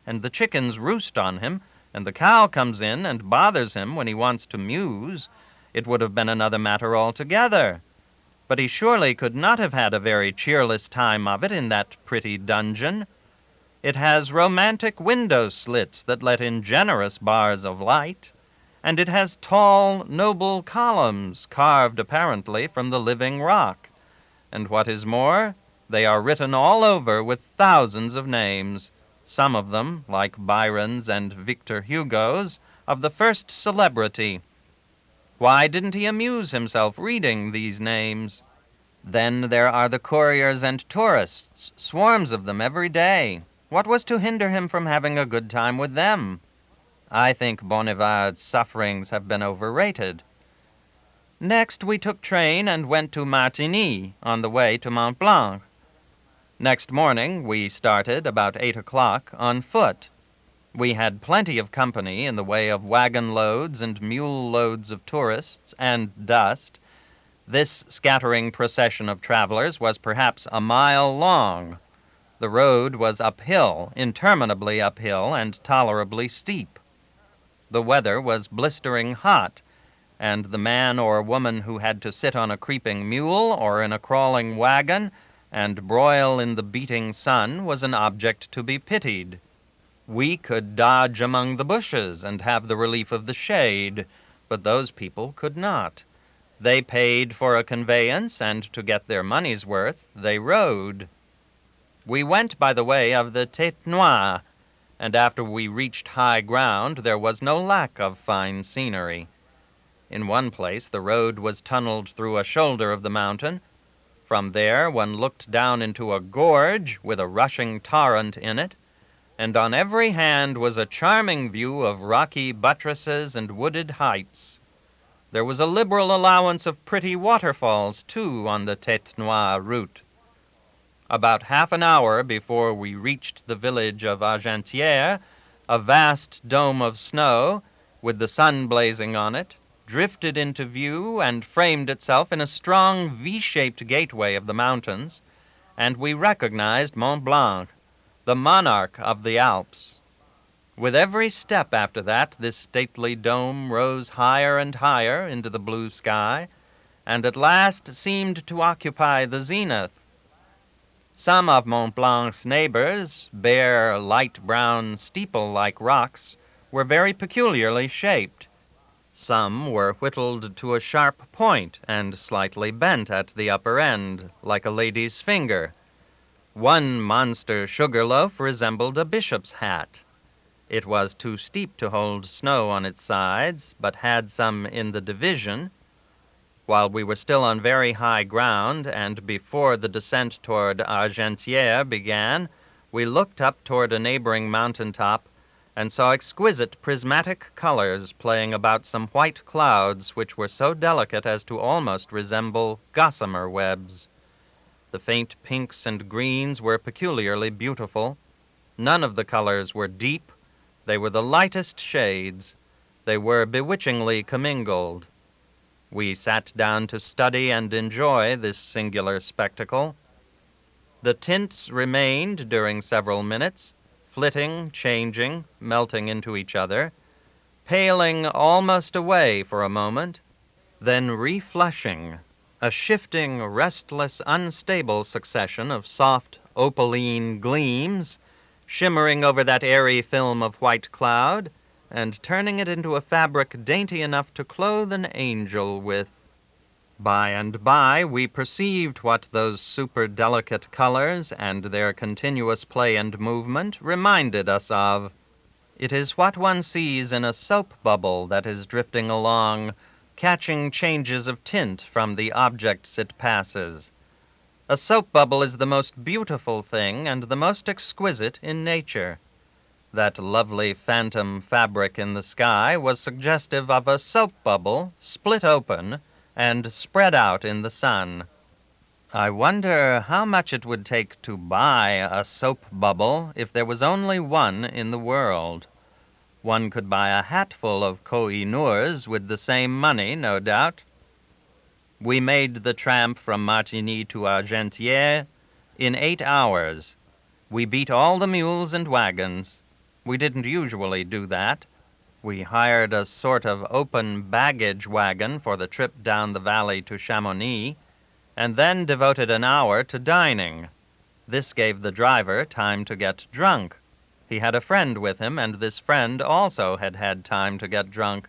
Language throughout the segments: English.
and the chickens roost on him, and the cow comes in and bothers him when he wants to muse, it would have been another matter altogether. But he surely could not have had a very cheerless time of it in that pretty dungeon. It has romantic window slits that let in generous bars of light, and it has tall, noble columns carved apparently from the living rock, and what is more, they are written all over with thousands of names, some of them, like Byron's and Victor Hugo's, of the first celebrity. Why didn't he amuse himself reading these names? Then there are the couriers and tourists, swarms of them every day. What was to hinder him from having a good time with them? I think Bonnivard's sufferings have been overrated. Next we took train and went to Martigny on the way to Mont Blanc. Next morning we started about 8 o'clock on foot. We had plenty of company in the way of wagon loads and mule loads of tourists and dust. This scattering procession of travelers was perhaps a mile long. The road was uphill, interminably uphill, and tolerably steep. The weather was blistering hot, and the man or woman who had to sit on a creeping mule or in a crawling wagon and broil in the beating sun was an object to be pitied. We could dodge among the bushes and have the relief of the shade, but those people could not. They paid for a conveyance, and to get their money's worth, they rode. We went by the way of the Tête Noire, and after we reached high ground, there was no lack of fine scenery. In one place, the road was tunneled through a shoulder of the mountain. From there, one looked down into a gorge with a rushing torrent in it, and on every hand was a charming view of rocky buttresses and wooded heights. There was a liberal allowance of pretty waterfalls, too, on the Tête Noire route. About half an hour before we reached the village of Argentière, a vast dome of snow, with the sun blazing on it, drifted into view and framed itself in a strong V-shaped gateway of the mountains, and we recognized Mont Blanc, the monarch of the Alps. With every step after that, this stately dome rose higher and higher into the blue sky, and at last seemed to occupy the zenith. Some of Mont Blanc's neighbors, bare, light brown, steeple-like rocks, were very peculiarly shaped. Some were whittled to a sharp point and slightly bent at the upper end, like a lady's finger. One monster sugarloaf resembled a bishop's hat. It was too steep to hold snow on its sides, but had some in the division. While we were still on very high ground, and before the descent toward Argentière began, we looked up toward a neighboring mountain top and saw exquisite prismatic colors playing about some white clouds which were so delicate as to almost resemble gossamer webs. The faint pinks and greens were peculiarly beautiful. None of the colors were deep. They were the lightest shades. They were bewitchingly commingled. We sat down to study and enjoy this singular spectacle. The tints remained during several minutes, flitting, changing, melting into each other, paling almost away for a moment, then reflushing, a shifting, restless, unstable succession of soft, opaline gleams, shimmering over that airy film of white cloud, and turning it into a fabric dainty enough to clothe an angel with. By and by we perceived what those super-delicate colors and their continuous play and movement reminded us of. It is what one sees in a soap bubble that is drifting along, catching changes of tint from the objects it passes. A soap bubble is the most beautiful thing and the most exquisite in nature. That lovely phantom fabric in the sky was suggestive of a soap bubble split open and spread out in the sun. I wonder how much it would take to buy a soap bubble if there was only one in the world. One could buy a hatful of Koh-i-Noors with the same money, no doubt. We made the tramp from Martigny to Argentière in 8 hours. We beat all the mules and wagons. We didn't usually do that. We hired a sort of open baggage wagon for the trip down the valley to Chamonix, and then devoted an hour to dining. This gave the driver time to get drunk. He had a friend with him, and this friend also had had time to get drunk.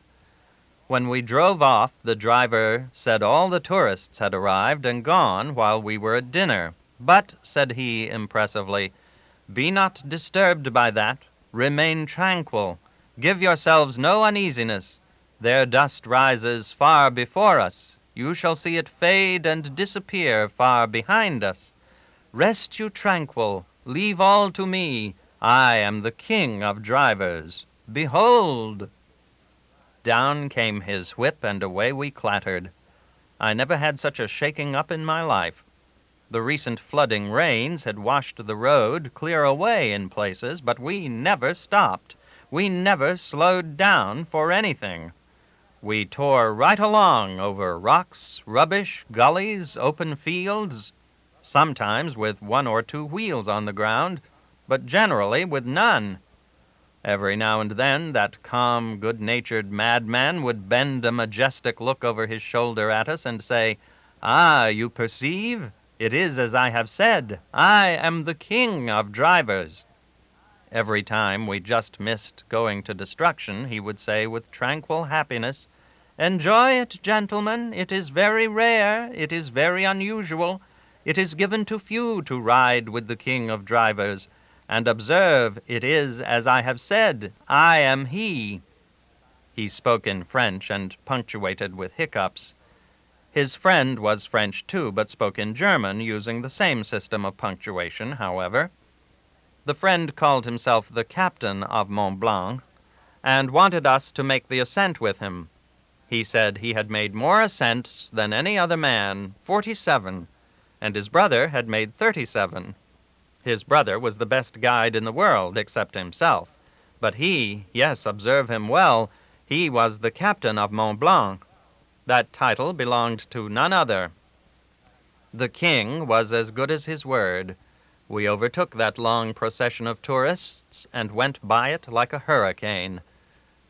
When we drove off, the driver said all the tourists had arrived and gone while we were at dinner. But, said he impressively, be not disturbed by that. Remain tranquil. Give yourselves no uneasiness. Their dust rises far before us. You shall see it fade and disappear far behind us. Rest you tranquil. Leave all to me. I am the king of drivers. Behold! Down came his whip, and away we clattered. I never had such a shaking up in my life. The recent flooding rains had washed the road clear away in places, but we never stopped. We never slowed down for anything. We tore right along over rocks, rubbish, gullies, open fields, sometimes with one or two wheels on the ground, but generally with none. Every now and then that calm, good-natured madman would bend a majestic look over his shoulder at us and say, "Ah, you perceive? It is as I have said. I am the king of drivers." Every time we just missed going to destruction, he would say with tranquil happiness, "Enjoy it, gentlemen. It is very rare. It is very unusual. It is given to few to ride with the king of drivers. And observe, it is as I have said. I am he." He spoke in French and punctuated with hiccups. His friend was French too, but spoke in German, using the same system of punctuation, however. The friend called himself the captain of Mont Blanc, and wanted us to make the ascent with him. He said he had made more ascents than any other man, 47, and his brother had made 37. His brother was the best guide in the world, except himself. But he, yes, observe him well, he was the captain of Mont Blanc. That title belonged to none other. The king was as good as his word. We overtook that long procession of tourists and went by it like a hurricane.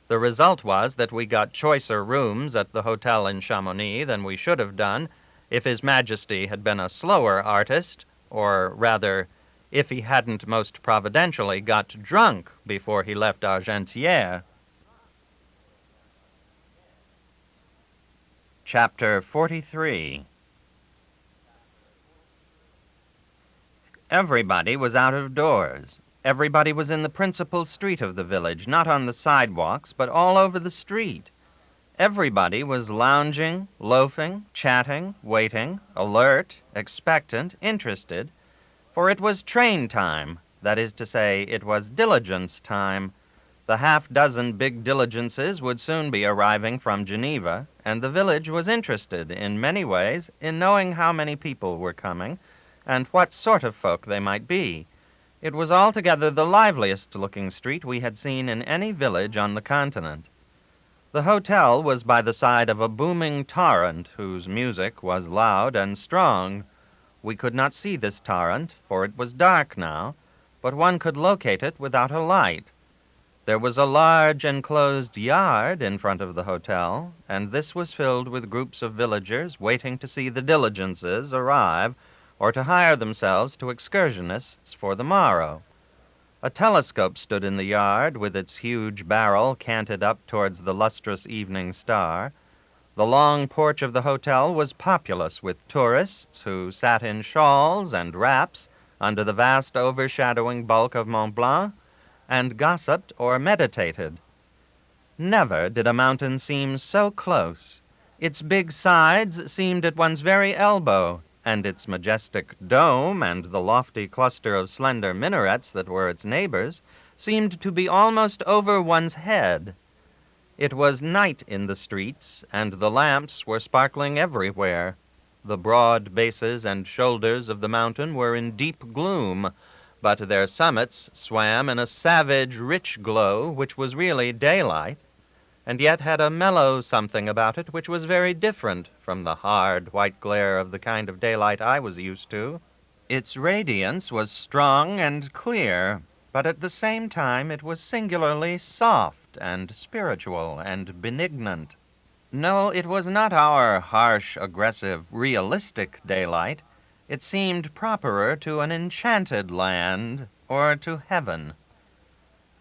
The result was that we got choicer rooms at the hotel in Chamonix than we should have done if His Majesty had been a slower artist, or rather, if he hadn't most providentially got drunk before he left Argentière. Chapter 43. Everybody was out of doors. Everybody was in the principal street of the village, not on the sidewalks, but all over the street. Everybody was lounging, loafing, chatting, waiting, alert, expectant, interested, for it was train time. That is to say, it was diligence time. The half-dozen big diligences would soon be arriving from Geneva, and the village was interested, in many ways, in knowing how many people were coming, and what sort of folk they might be. It was altogether the liveliest-looking street we had seen in any village on the continent. The hotel was by the side of a booming torrent, whose music was loud and strong. We could not see this torrent, for it was dark now, but one could locate it without a light. There was a large enclosed yard in front of the hotel, and this was filled with groups of villagers waiting to see the diligences arrive or to hire themselves to excursionists for the morrow. A telescope stood in the yard, with its huge barrel canted up towards the lustrous evening star. The long porch of the hotel was populous with tourists who sat in shawls and wraps under the vast overshadowing bulk of Mont Blanc and gossiped or meditated. Never did a mountain seem so close. Its big sides seemed at one's very elbow, and its majestic dome and the lofty cluster of slender minarets that were its neighbors seemed to be almost over one's head. It was night in the streets, and the lamps were sparkling everywhere. The broad bases and shoulders of the mountain were in deep gloom, but their summits swam in a savage, rich glow which was really daylight, and yet had a mellow something about it which was very different from the hard, white glare of the kind of daylight I was used to. Its radiance was strong and clear. but at the same time it was singularly soft and spiritual and benignant. No, it was not our harsh, aggressive, realistic daylight. It seemed properer to an enchanted land or to heaven.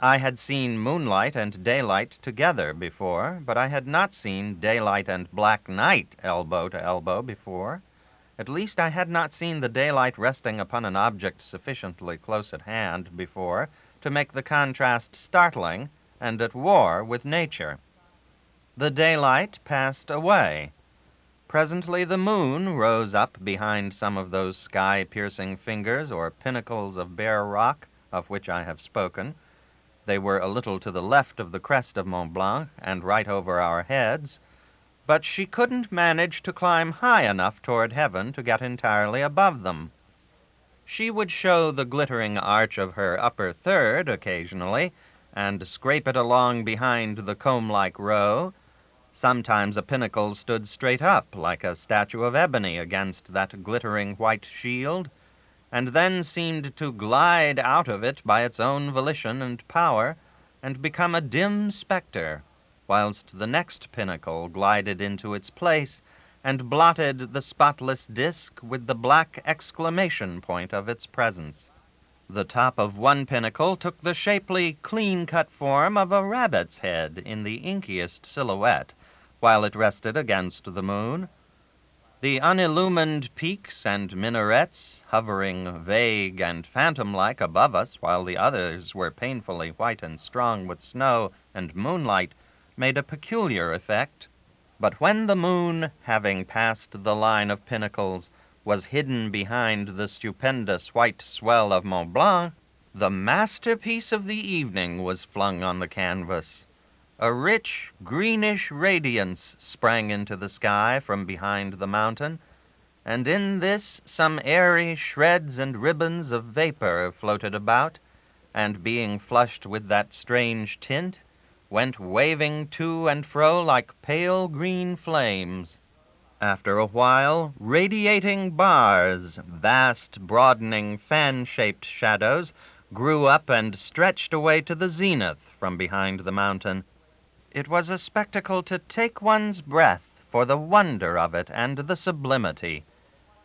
I had seen moonlight and daylight together before, but I had not seen daylight and black night elbow to elbow before. At least I had not seen the daylight resting upon an object sufficiently close at hand before to make the contrast startling and at war with nature. The daylight passed away. Presently the moon rose up behind some of those sky-piercing fingers or pinnacles of bare rock of which I have spoken. They were a little to the left of the crest of Mont Blanc and right over our heads, but she couldn't manage to climb high enough toward heaven to get entirely above them. She would show the glittering arch of her upper third occasionally, and scrape it along behind the comb-like row. Sometimes a pinnacle stood straight up, like a statue of ebony against that glittering white shield, and then seemed to glide out of it by its own volition and power, and become a dim spectre, whilst the next pinnacle glided into its place and blotted the spotless disk with the black exclamation point of its presence. The top of one pinnacle took the shapely, clean-cut form of a rabbit's head in the inkiest silhouette, while it rested against the moon. The unillumined peaks and minarets, hovering vague and phantom-like above us while the others were painfully white and strong with snow and moonlight, made a peculiar effect. But when the moon, having passed the line of pinnacles, was hidden behind the stupendous white swell of Mont Blanc, the masterpiece of the evening was flung on the canvas. A rich, greenish radiance sprang into the sky from behind the mountain, and in this some airy shreds and ribbons of vapor floated about, and being flushed with that strange tint, went waving to and fro like pale green flames. After a while, radiating bars, vast, broadening, fan-shaped shadows, grew up and stretched away to the zenith from behind the mountain. It was a spectacle to take one's breath for the wonder of it and the sublimity.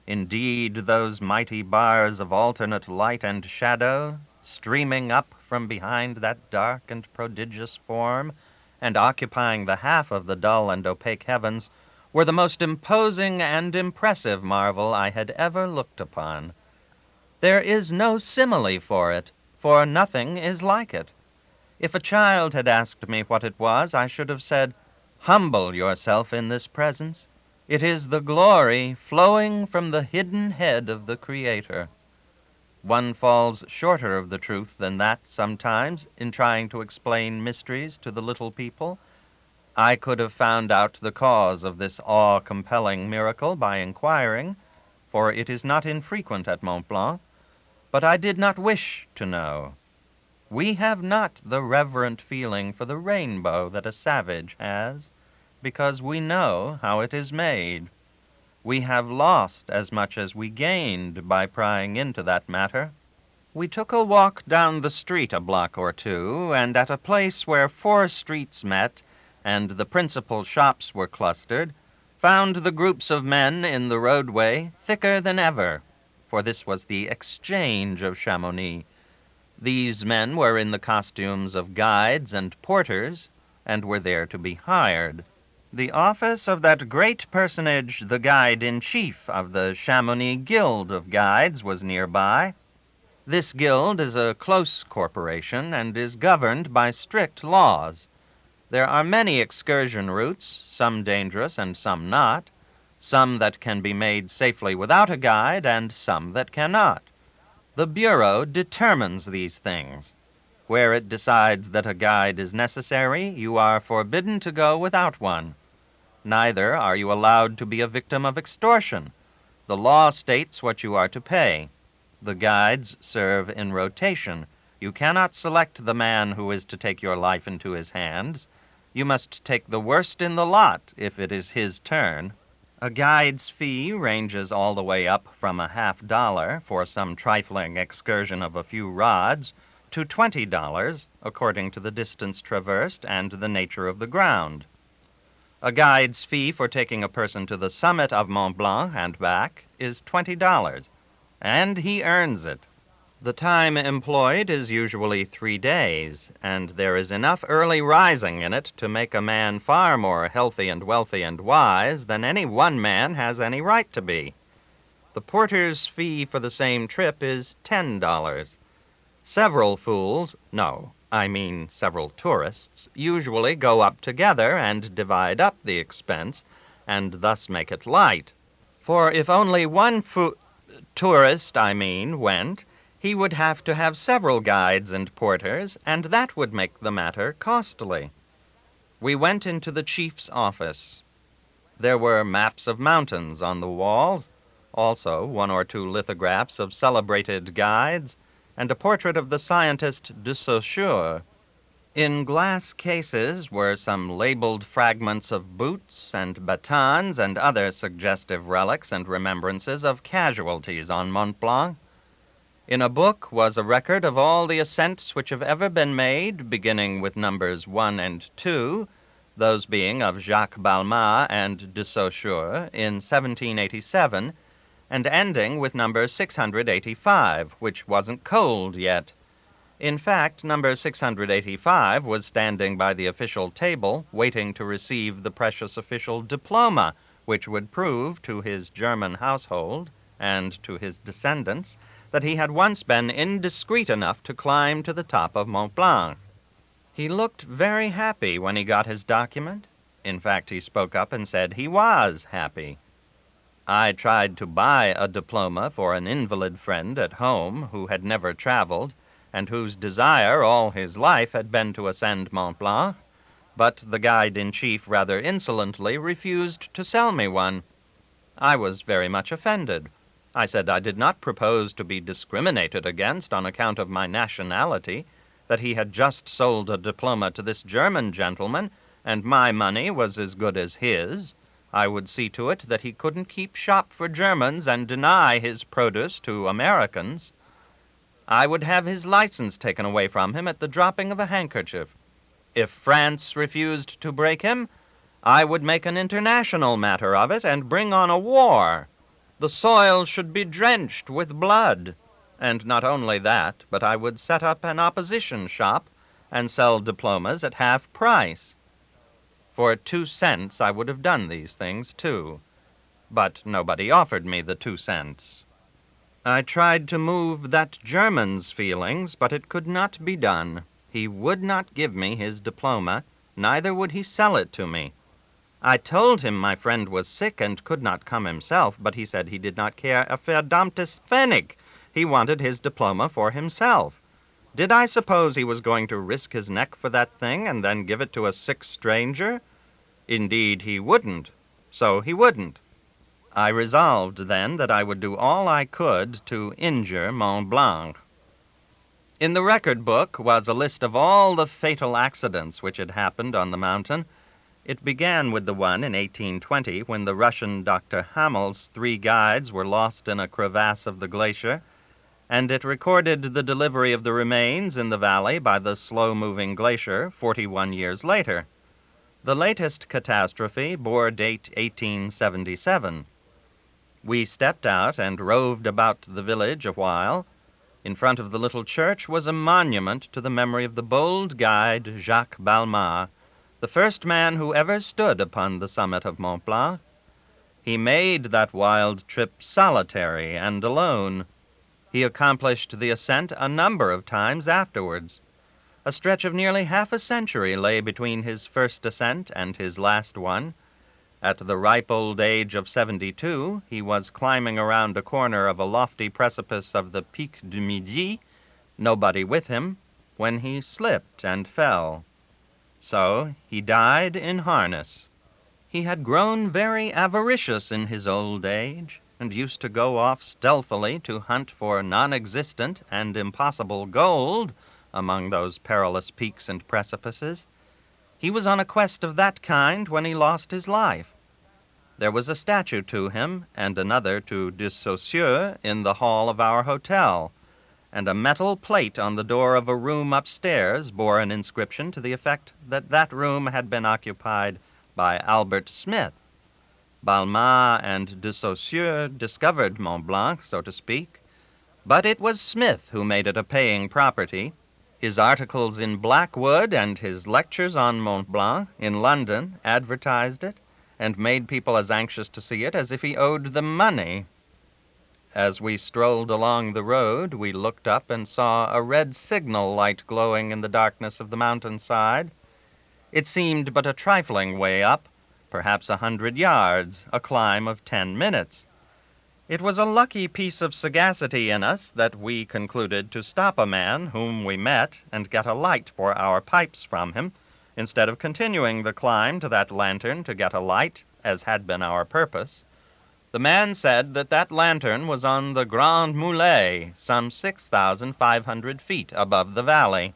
Indeed, those mighty bars of alternate light and shadow, streaming up from behind that dark and prodigious form, and occupying the half of the dull and opaque heavens, were the most imposing and impressive marvel I had ever looked upon. There is no simile for it, for nothing is like it. If a child had asked me what it was, I should have said, "Humble yourself in this presence. It is the glory flowing from the hidden head of the Creator." One falls shorter of the truth than that sometimes in trying to explain mysteries to the little people. I could have found out the cause of this awe-compelling miracle by inquiring, for it is not infrequent at Mont Blanc, but I did not wish to know. We have not the reverent feeling for the rainbow that a savage has, because we know how it is made. We have lost as much as we gained by prying into that matter. We took a walk down the street a block or two, and at a place where 4 streets met, and the principal shops were clustered, found the groups of men in the roadway thicker than ever, for this was the exchange of Chamonix. These men were in the costumes of guides and porters, and were there to be hired. The office of that great personage, the guide-in-chief of the Chamonix Guild of Guides, was nearby. This guild is a close corporation, and is governed by strict laws. There are many excursion routes, some dangerous and some not, some that can be made safely without a guide, and some that cannot. The Bureau determines these things. Where it decides that a guide is necessary, you are forbidden to go without one. Neither are you allowed to be a victim of extortion. The law states what you are to pay. The guides serve in rotation. You cannot select the man who is to take your life into his hands. You must take the worst in the lot if it is his turn. A guide's fee ranges all the way up from $50 for some trifling excursion of a few rods to $20, according to the distance traversed and the nature of the ground. A guide's fee for taking a person to the summit of Mont Blanc and back is $20, and he earns it. The time employed is usually 3 days, and there is enough early rising in it to make a man far more healthy and wealthy and wise than any one man has any right to be. The porter's fee for the same trip is $10. Several tourists, usually go up together and divide up the expense, and thus make it light. For if only one tourist went, he would have to have several guides and porters, and that would make the matter costly. We went into the chief's office. There were maps of mountains on the walls, also 1 or 2 lithographs of celebrated guides, and a portrait of the scientist de Saussure. In glass cases were some labeled fragments of boots and batons and other suggestive relics and remembrances of casualties on Mont Blanc. In a book was a record of all the ascents which have ever been made, beginning with numbers 1 and 2, those being of Jacques Balmat and de Saussure in 1787, and ending with number 685, which wasn't cold yet. In fact, number 685 was standing by the official table, waiting to receive the precious official diploma, which would prove to his German household and to his descendants that he had once been indiscreet enough to climb to the top of Mont Blanc. He looked very happy when he got his document. In fact, he spoke up and said he was happy. I tried to buy a diploma for an invalid friend at home who had never traveled, and whose desire all his life had been to ascend Mont Blanc, but the guide-in-chief rather insolently refused to sell me one. I was very much offended. I said I did not propose to be discriminated against on account of my nationality, that he had just sold a diploma to this German gentleman, and my money was as good as his. I would see to it that he couldn't keep shop for Germans and deny his produce to Americans. I would have his license taken away from him at the dropping of a handkerchief. If France refused to break him, I would make an international matter of it and bring on a war. The soil should be drenched with blood. And not only that, but I would set up an opposition shop and sell diplomas at half price. For 2 cents I would have done these things, too. But nobody offered me the 2 cents. I tried to move that German's feelings, but it could not be done. He would not give me his diploma, neither would he sell it to me. I told him my friend was sick and could not come himself, but he said he did not care a verdammtes Pfennig. He wanted his diploma for himself. Did I suppose he was going to risk his neck for that thing and then give it to a sick stranger? Indeed, he wouldn't. So he wouldn't. I resolved then that I would do all I could to injure Mont Blanc. In the record book was a list of all the fatal accidents which had happened on the mountain. It began with the one in 1820 when the Russian Dr. Hammel's 3 guides were lost in a crevasse of the glacier, and it recorded the delivery of the remains in the valley by the slow-moving glacier 41 years later. The latest catastrophe bore date 1877. We stepped out and roved about the village a while. In front of the little church was a monument to the memory of the bold guide Jacques Balmat, the first man who ever stood upon the summit of Mont Blanc. He made that wild trip solitary and alone. He accomplished the ascent a number of times afterwards. A stretch of nearly half a century lay between his first ascent and his last one. At the ripe old age of 72, he was climbing around a corner of a lofty precipice of the Pic du Midi, nobody with him, when he slipped and fell. So he died in harness. He had grown very avaricious in his old age, and used to go off stealthily to hunt for non-existent and impossible gold among those perilous peaks and precipices. He was on a quest of that kind when he lost his life. There was a statue to him and another to de Saussure in the hall of our hotel, and a metal plate on the door of a room upstairs bore an inscription to the effect that that room had been occupied by Albert Smith. Balmat and de Saussure discovered Mont Blanc, so to speak, but it was Smith who made it a paying property. His articles in Blackwood and his lectures on Mont Blanc in London advertised it and made people as anxious to see it as if he owed them money. As we strolled along the road, we looked up and saw a red signal light glowing in the darkness of the mountainside. It seemed but a trifling way up, perhaps 100 yards, a climb of 10 minutes. It was a lucky piece of sagacity in us that we concluded to stop a man whom we met and get a light for our pipes from him, instead of continuing the climb to that lantern to get a light, as had been our purpose. The man said that that lantern was on the Grand Mulets, some 6,500 feet above the valley.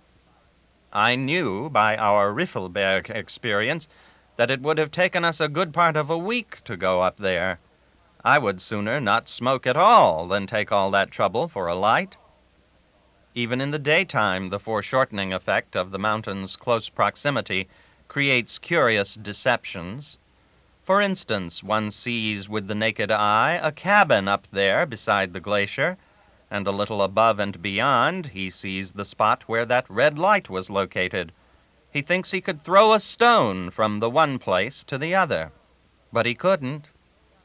I knew by our Riffelberg experience that it would have taken us a good part of a week to go up there. I would sooner not smoke at all than take all that trouble for a light. Even in the daytime, the foreshortening effect of the mountain's close proximity creates curious deceptions. For instance, one sees with the naked eye a cabin up there beside the glacier, and a little above and beyond he sees the spot where that red light was located. He thinks he could throw a stone from the one place to the other. But he couldn't,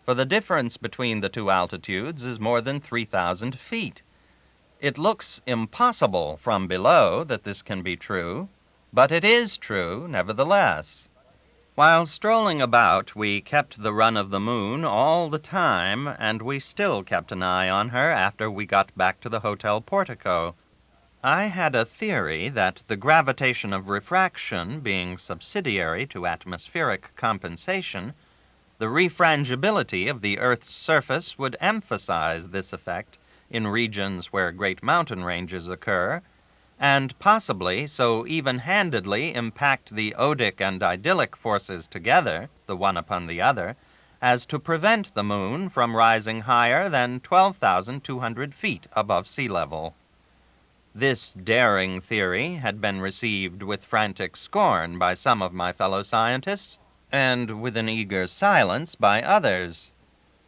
for the difference between the two altitudes is more than 3,000 feet. It looks impossible from below that this can be true, but it is true nevertheless. While strolling about, we kept the run of the moon all the time, and we still kept an eye on her after we got back to the hotel portico. I had a theory that the gravitation of refraction being subsidiary to atmospheric compensation, the refrangibility of the Earth's surface would emphasize this effect in regions where great mountain ranges occur, and possibly so even-handedly impact the odic and idyllic forces together, the one upon the other, as to prevent the moon from rising higher than 12,200 feet above sea level. This daring theory had been received with frantic scorn by some of my fellow scientists, and with an eager silence by others.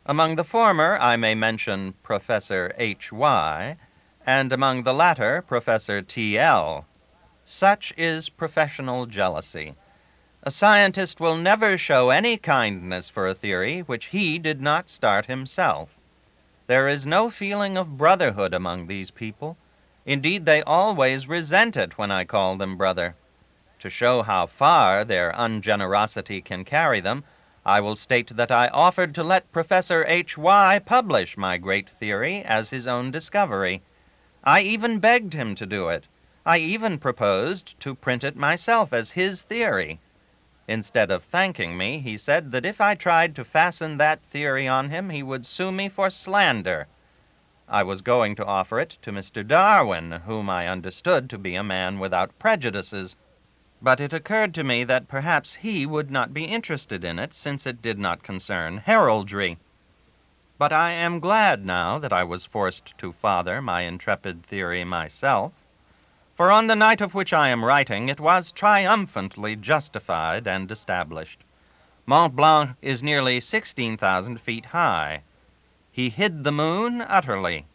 Among the former I may mention Professor H.Y., and among the latter, Professor T.L. Such is professional jealousy. A scientist will never show any kindness for a theory which he did not start himself. There is no feeling of brotherhood among these people. Indeed, they always resent it when I call them brother. To show how far their ungenerosity can carry them, I will state that I offered to let Professor H.Y. publish my great theory as his own discovery. I even begged him to do it. I even proposed to print it myself as his theory. Instead of thanking me, he said that if I tried to fasten that theory on him, he would sue me for slander. I was going to offer it to Mr. Darwin, whom I understood to be a man without prejudices, but it occurred to me that perhaps he would not be interested in it, since it did not concern heraldry. But I am glad now that I was forced to father my intrepid theory myself, for on the night of which I am writing it was triumphantly justified and established. Mont Blanc is nearly 16,000 feet high. He hid the moon utterly.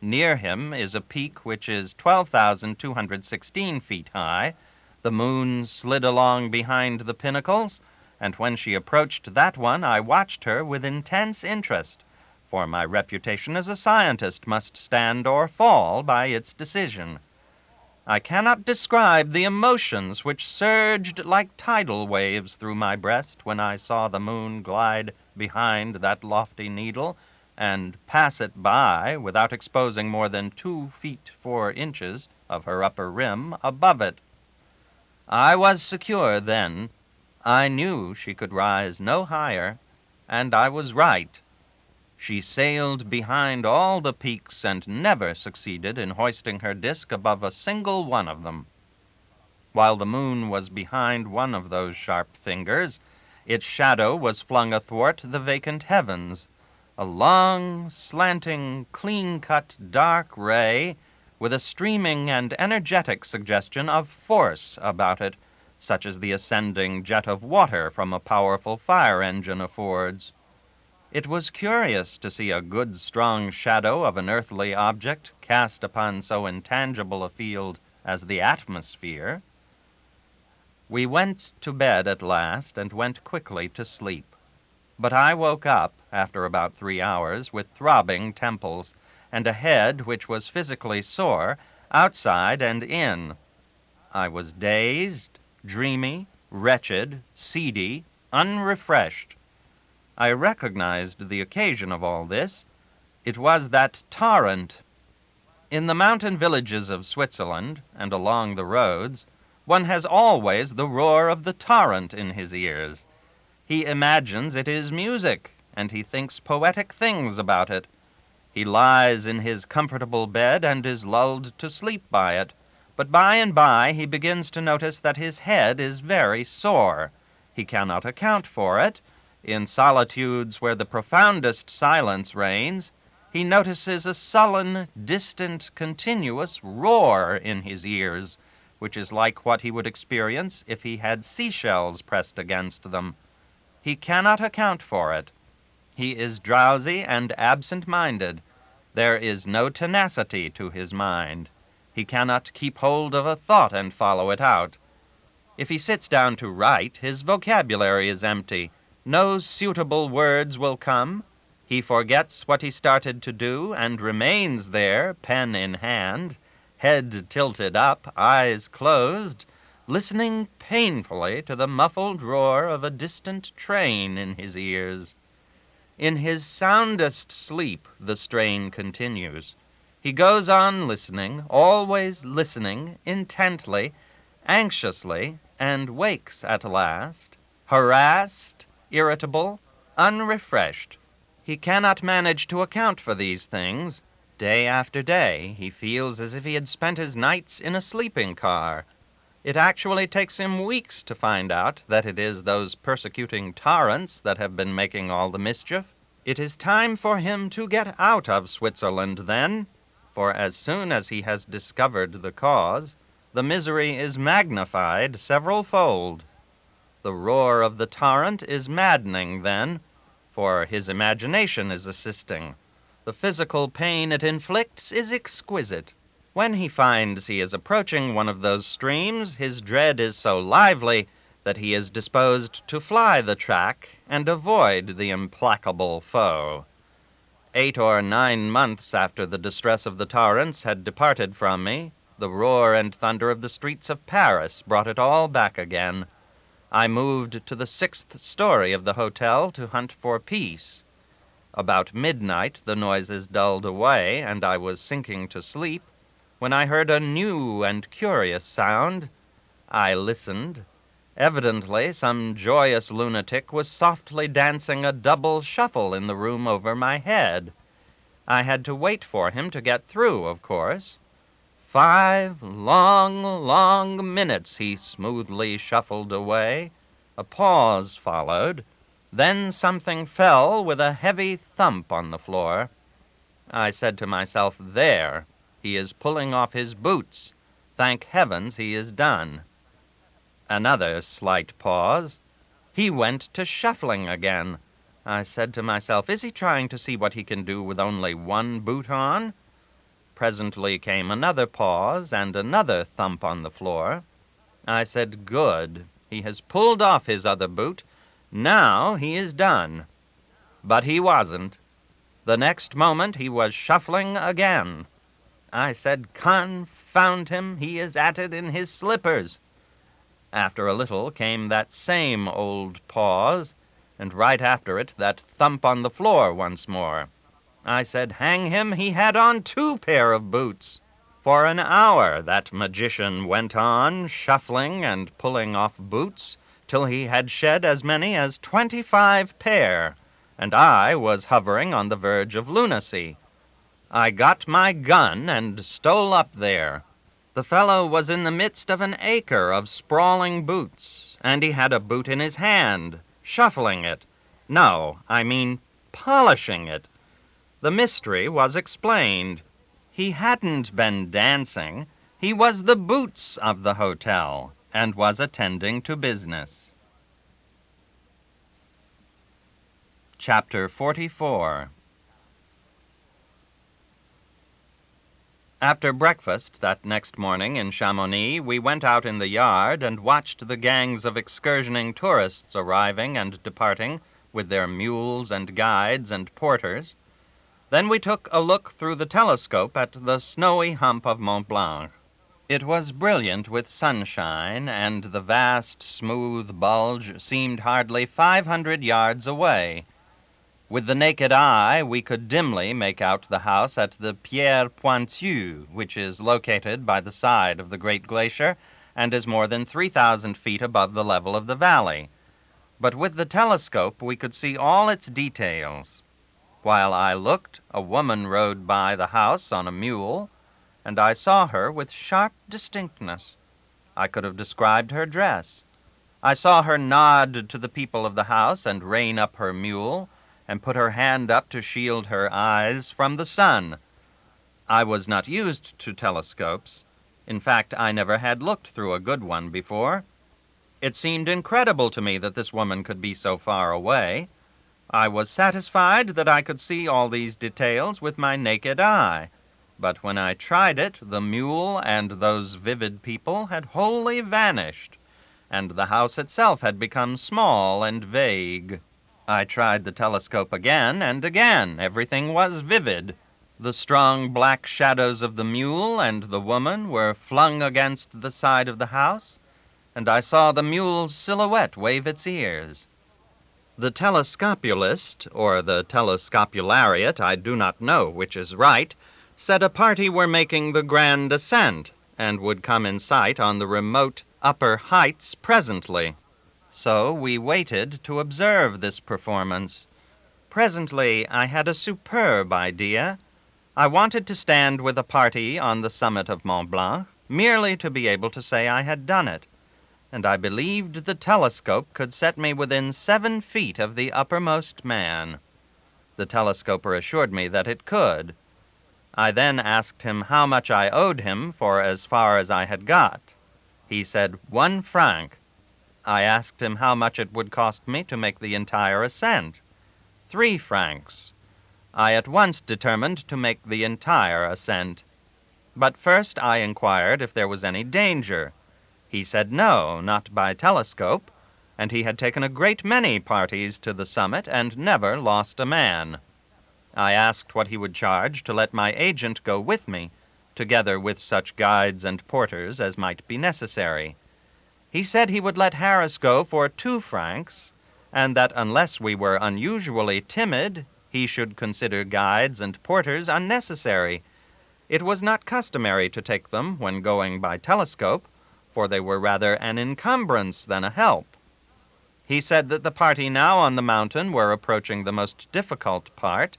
Near him is a peak which is 12,216 feet high. The moon slid along behind the pinnacles, and when she approached that one, I watched her with intense interest, for my reputation as a scientist must stand or fall by its decision. I cannot describe the emotions which surged like tidal waves through my breast when I saw the moon glide behind that lofty needle and pass it by without exposing more than 2 feet 4 inches of her upper rim above it. I was secure then. I knew she could rise no higher, and I was right. She sailed behind all the peaks and never succeeded in hoisting her disk above a single one of them. While the moon was behind one of those sharp fingers, its shadow was flung athwart the vacant heavens, a long, slanting, clean-cut, dark ray, with a streaming and energetic suggestion of force about it, such as the ascending jet of water from a powerful fire engine affords. It was curious to see a good strong shadow of an earthly object cast upon so intangible a field as the atmosphere. We went to bed at last and went quickly to sleep. But I woke up, after about 3 hours, with throbbing temples, and a head which was physically sore, outside and in. I was dazed, dreamy, wretched, seedy, unrefreshed. I recognized the occasion of all this. It was that torrent. In the mountain villages of Switzerland, and along the roads, one has always the roar of the torrent in his ears. He imagines it is music, and he thinks poetic things about it. He lies in his comfortable bed and is lulled to sleep by it, but by and by he begins to notice that his head is very sore. He cannot account for it. In solitudes where the profoundest silence reigns, he notices a sullen, distant, continuous roar in his ears, which is like what he would experience if he had seashells pressed against them. He cannot account for it. He is drowsy and absent-minded. There is no tenacity to his mind. He cannot keep hold of a thought and follow it out. If he sits down to write, his vocabulary is empty. No suitable words will come. He forgets what he started to do and remains there, pen in hand, head tilted up, eyes closed, listening painfully to the muffled roar of a distant train in his ears. In his soundest sleep, the strain continues. He goes on listening, always listening, intently, anxiously, and wakes at last, harassed, irritable, unrefreshed. He cannot manage to account for these things. Day after day, he feels as if he had spent his nights in a sleeping car. It actually takes him weeks to find out that it is those persecuting torrents that have been making all the mischief. It is time for him to get out of Switzerland then, for as soon as he has discovered the cause, the misery is magnified several-fold. The roar of the torrent is maddening then, for his imagination is assisting. The physical pain it inflicts is exquisite. When he finds he is approaching one of those streams, his dread is so lively that he is disposed to fly the track and avoid the implacable foe. 8 or 9 months after the distress of the torrents had departed from me, the roar and thunder of the streets of Paris brought it all back again. I moved to the 6th story of the hotel to hunt for peace. About midnight the noises dulled away, and I was sinking to sleep, when I heard a new and curious sound. I listened. Evidently some joyous lunatic was softly dancing a double shuffle in the room over my head. I had to wait for him to get through, of course. 5 long minutes he smoothly shuffled away. A pause followed. Then something fell with a heavy thump on the floor. I said to myself, "There, he is pulling off his boots. Thank heavens he is done." Another slight pause. He went to shuffling again. I said to myself, "Is he trying to see what he can do with only one boot on?" Presently came another pause and another thump on the floor. I said, "Good. He has pulled off his other boot. Now he is done." But he wasn't. The next moment he was shuffling again. I said, "Confound him, he is at it in his slippers." After a little came that same old pause, and right after it that thump on the floor once more. I said, "Hang him, he had on 2 pair of boots." For an hour that magician went on, shuffling and pulling off boots, till he had shed as many as 25 pair, and I was hovering on the verge of lunacy. I got my gun and stole up there. The fellow was in the midst of an acre of sprawling boots, and he had a boot in his hand, shuffling it. No, I mean polishing it. The mystery was explained. He hadn't been dancing. He was the boots of the hotel, and was attending to business. Chapter 44. After breakfast that next morning in Chamonix, we went out in the yard and watched the gangs of excursioning tourists arriving and departing with their mules and guides and porters. Then we took a look through the telescope at the snowy hump of Mont Blanc. It was brilliant with sunshine, and the vast, smooth bulge seemed hardly 500 yards away. With the naked eye, we could dimly make out the house at the Pierre Pointue, which is located by the side of the great glacier and is more than 3,000 feet above the level of the valley. But with the telescope, we could see all its details. While I looked, a woman rode by the house on a mule, and I saw her with sharp distinctness. I could have described her dress. I saw her nod to the people of the house and rein up her mule, and put her hand up to shield her eyes from the sun. I was not used to telescopes. In fact, I never had looked through a good one before. It seemed incredible to me that this woman could be so far away. I was satisfied that I could see all these details with my naked eye. But when I tried it, the mule and those vivid people had wholly vanished, and the house itself had become small and vague. I tried the telescope again and again. Everything was vivid. The strong black shadows of the mule and the woman were flung against the side of the house, and I saw the mule's silhouette wave its ears. The telescopulist, or the telescopulariat, I do not know which is right, said a party were making the grand ascent, and would come in sight on the remote upper heights presently. So we waited to observe this performance. Presently I had a superb idea. I wanted to stand with a party on the summit of Mont Blanc, merely to be able to say I had done it, and I believed the telescope could set me within 7 feet of the uppermost man. The telescoper assured me that it could. I then asked him how much I owed him for as far as I had got. He said 1 franc. I asked him how much it would cost me to make the entire ascent. 3 francs. I at once determined to make the entire ascent. But first I inquired if there was any danger. He said no, not by telescope, and he had taken a great many parties to the summit and never lost a man. I asked what he would charge to let my agent go with me, together with such guides and porters as might be necessary. He said he would let Harris go for 2 francs, and that unless we were unusually timid, he should consider guides and porters unnecessary. It was not customary to take them when going by telescope, for they were rather an encumbrance than a help. He said that the party now on the mountain were approaching the most difficult part,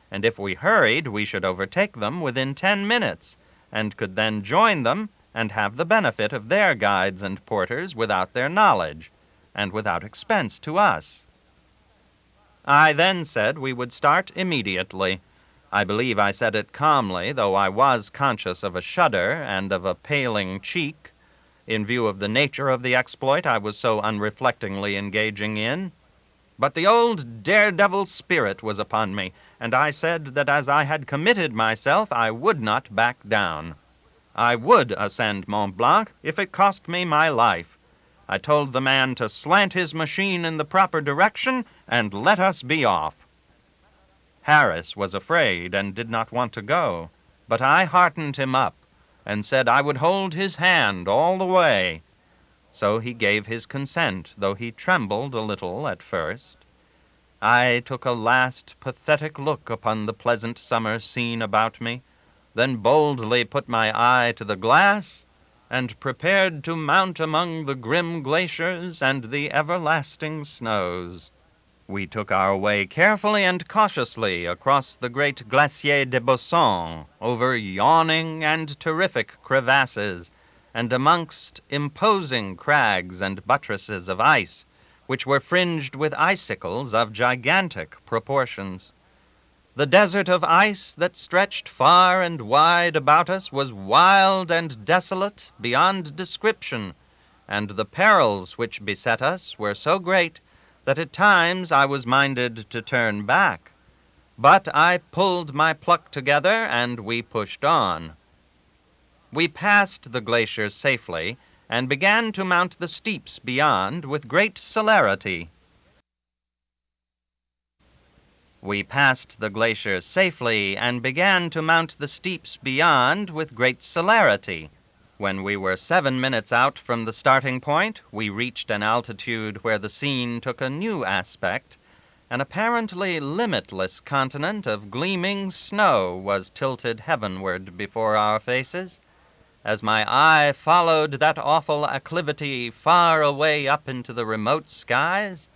and if we hurried, we should overtake them within 10 minutes, and could then join them and have the benefit of their guides and porters without their knowledge, and without expense to us. I then said we would start immediately. I believe I said it calmly, though I was conscious of a shudder and of a paling cheek, in view of the nature of the exploit I was so unreflectingly engaging in. But the old daredevil spirit was upon me, and I said that as I had committed myself, I would not back down. I would ascend Mont Blanc if it cost me my life. I told the man to slant his machine in the proper direction and let us be off. Harris was afraid and did not want to go, but I heartened him up and said I would hold his hand all the way. So he gave his consent, though he trembled a little at first. I took a last pathetic look upon the pleasant summer scene about me, then boldly put my eye to the glass, and prepared to mount among the grim glaciers and the everlasting snows. We took our way carefully and cautiously across the great Glacier de Bausson, over yawning and terrific crevasses, and amongst imposing crags and buttresses of ice, which were fringed with icicles of gigantic proportions. The desert of ice that stretched far and wide about us was wild and desolate beyond description, and the perils which beset us were so great that at times I was minded to turn back. But I pulled my pluck together, and we pushed on. We passed the glacier safely, and began to mount the steeps beyond with great celerity. We passed the glacier safely, and began to mount the steeps beyond with great celerity. When we were 7 minutes out from the starting point, we reached an altitude where the scene took a new aspect. An apparently limitless continent of gleaming snow was tilted heavenward before our faces. As my eye followed that awful acclivity far away up into the remote skies,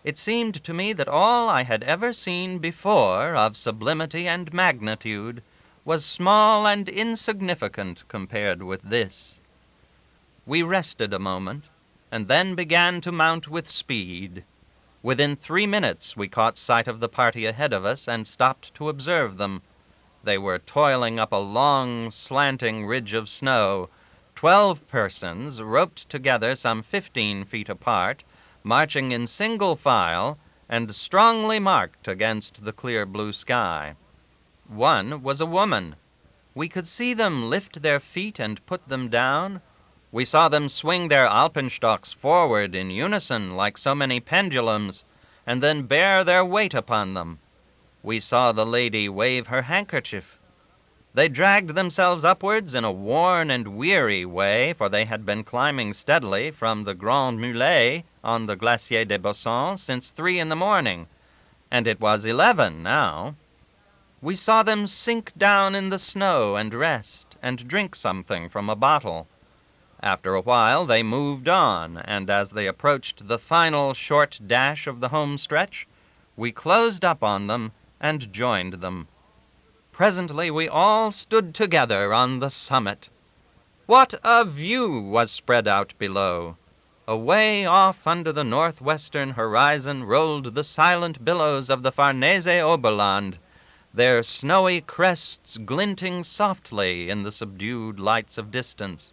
it seemed to me that all I had ever seen before of sublimity and magnitude was small and insignificant compared with this. We rested a moment, and then began to mount with speed. Within 3 minutes we caught sight of the party ahead of us and stopped to observe them. They were toiling up a long, slanting ridge of snow, 12 persons, roped together some 15 feet apart, marching in single file, and strongly marked against the clear blue sky. One was a woman. We could see them lift their feet and put them down. We saw them swing their alpenstocks forward in unison like so many pendulums, and then bear their weight upon them. We saw the lady wave her handkerchief. They dragged themselves upwards in a worn and weary way, for they had been climbing steadily from the Grand Mulets on the Glacier des Bossons since 3 in the morning, and it was 11 now. We saw them sink down in the snow and rest, and drink something from a bottle. After a while they moved on, and as they approached the final short dash of the home stretch, we closed up on them and joined them. Presently we all stood together on the summit. What a view was spread out below! Away off under the northwestern horizon rolled the silent billows of the Farnese Oberland, their snowy crests glinting softly in the subdued lights of distance.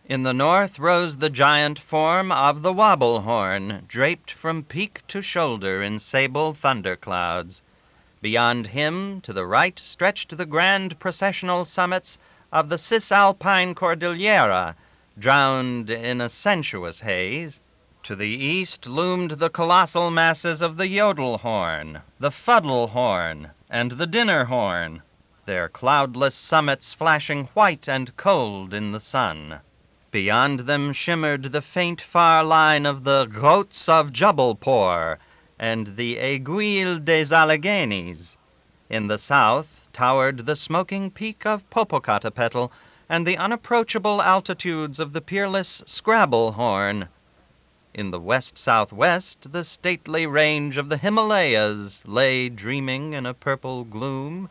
In the north rose the giant form of the Wobblehorn, draped from peak to shoulder in sable thunderclouds. Beyond him, to the right, stretched the grand processional summits of the Cisalpine Cordillera, drowned in a sensuous haze. To the east loomed the colossal masses of the Jodelhorn, the Fuddlehorn, and the Dinnerhorn, their cloudless summits flashing white and cold in the sun. Beyond them shimmered the faint far line of the Grots of Jubbalpore and the Aiguilles des Alleghenies. In the south towered the smoking peak of Popocatépetl and the unapproachable altitudes of the peerless Scrabblehorn. In the west-southwest, the stately range of the Himalayas lay dreaming in a purple gloom,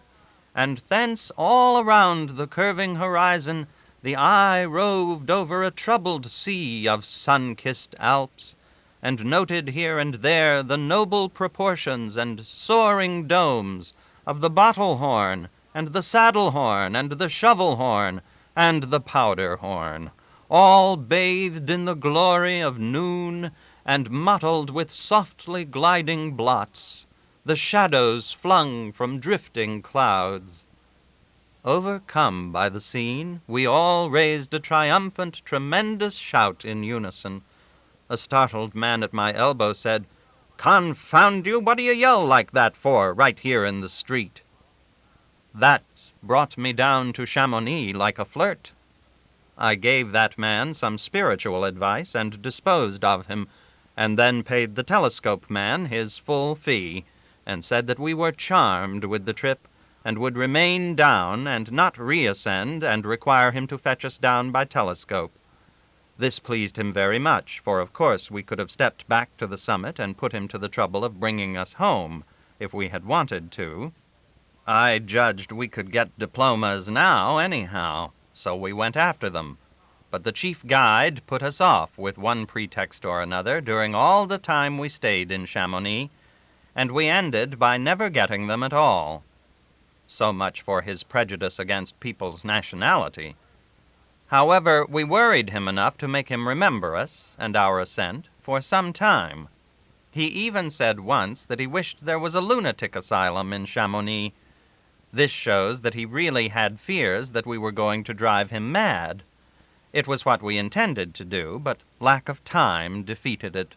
and thence all around the curving horizon the eye roved over a troubled sea of sun-kissed Alps, and noted here and there the noble proportions and soaring domes of the Bottlehorn, and the Saddlehorn, and the Shovelhorn, and the Powderhorn, all bathed in the glory of noon and mottled with softly gliding blots, the shadows flung from drifting clouds. Overcome by the scene, we all raised a triumphant, tremendous shout in unison. A startled man at my elbow said, "Confound you, what do you yell like that for, right here in the street?" That brought me down to Chamonix like a flirt. I gave that man some spiritual advice and disposed of him, and then paid the telescope man his full fee, and said that we were charmed with the trip, and would remain down and not reascend and require him to fetch us down by telescope. This pleased him very much, for of course we could have stepped back to the summit and put him to the trouble of bringing us home, if we had wanted to. I judged we could get diplomas now anyhow, so we went after them. But the chief guide put us off with one pretext or another during all the time we stayed in Chamonix, and we ended by never getting them at all. So much for his prejudice against people's nationality. However, we worried him enough to make him remember us and our ascent for some time. He even said once that he wished there was a lunatic asylum in Chamonix. This shows that he really had fears that we were going to drive him mad. It was what we intended to do, but lack of time defeated it.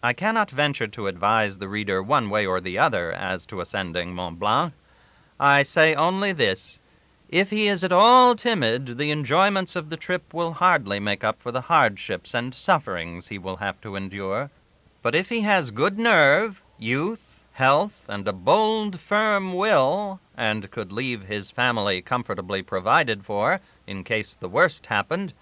I cannot venture to advise the reader one way or the other as to ascending Mont Blanc. I say only this: if he is at all timid, the enjoyments of the trip will hardly make up for the hardships and sufferings he will have to endure. But if he has good nerve, youth, health, and a bold, firm will, and could leave his family comfortably provided for in case the worst happened,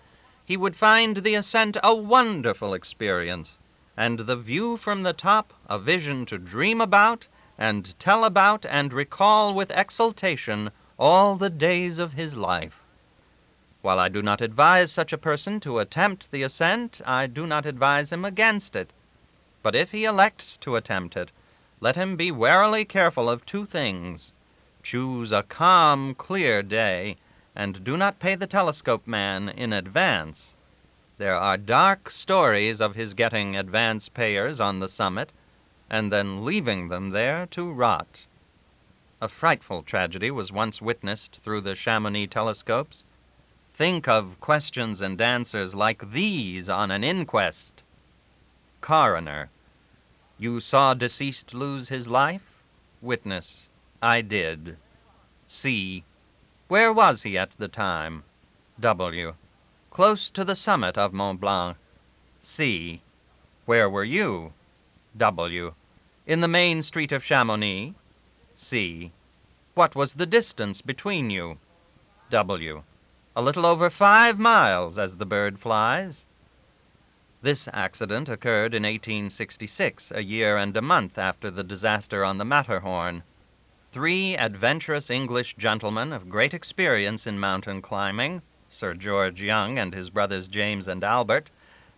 he would find the ascent a wonderful experience, and the view from the top a vision to dream about and tell about and recall with exultation all the days of his life. While I do not advise such a person to attempt the ascent, I do not advise him against it. But if he elects to attempt it, let him be warily careful of two things. Choose a calm, clear day, and do not pay the telescope man in advance. There are dark stories of his getting advance payers on the summit, and then leaving them there to rot. A frightful tragedy was once witnessed through the Chamonix telescopes. Think of questions and answers like these on an inquest. Coroner: you saw deceased lose his life? Witness: I did. C: where was he at the time? W: close to the summit of Mont Blanc. C: where were you? W: in the main street of Chamonix. C: what was the distance between you? W: a little over 5 miles, as the bird flies. This accident occurred in 1866, a year and a month after the disaster on the Matterhorn. 3 adventurous English gentlemen of great experience in mountain climbing, Sir George Young and his brothers James and Albert,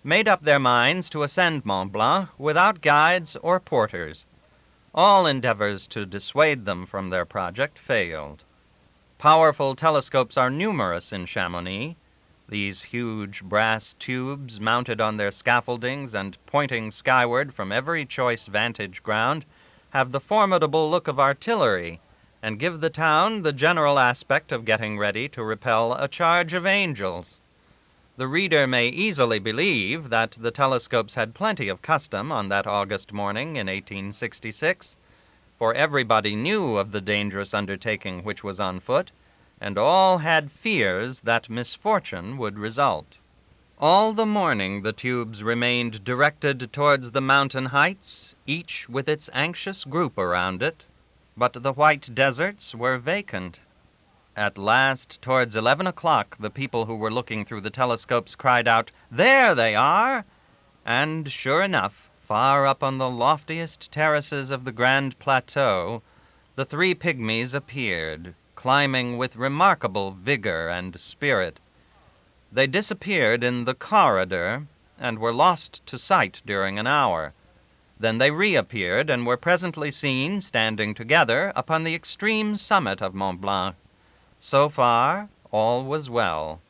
made up their minds to ascend Mont Blanc without guides or porters. All endeavors to dissuade them from their project failed. Powerful telescopes are numerous in Chamonix. These huge brass tubes, mounted on their scaffoldings and pointing skyward from every choice vantage ground, have the formidable look of artillery, and give the town the general aspect of getting ready to repel a charge of angels. The reader may easily believe that the telescopes had plenty of custom on that August morning in 1866, for everybody knew of the dangerous undertaking which was on foot, and all had fears that misfortune would result. All the morning the tubes remained directed towards the mountain heights, each with its anxious group around it, but the white deserts were vacant. At last, towards 11 o'clock, the people who were looking through the telescopes cried out, "There they are!" And sure enough, far up on the loftiest terraces of the Grand Plateau, the 3 pygmies appeared, climbing with remarkable vigor and spirit. They disappeared in the corridor and were lost to sight during an hour. Then they reappeared and were presently seen standing together upon the extreme summit of Mont Blanc. So far, all was well.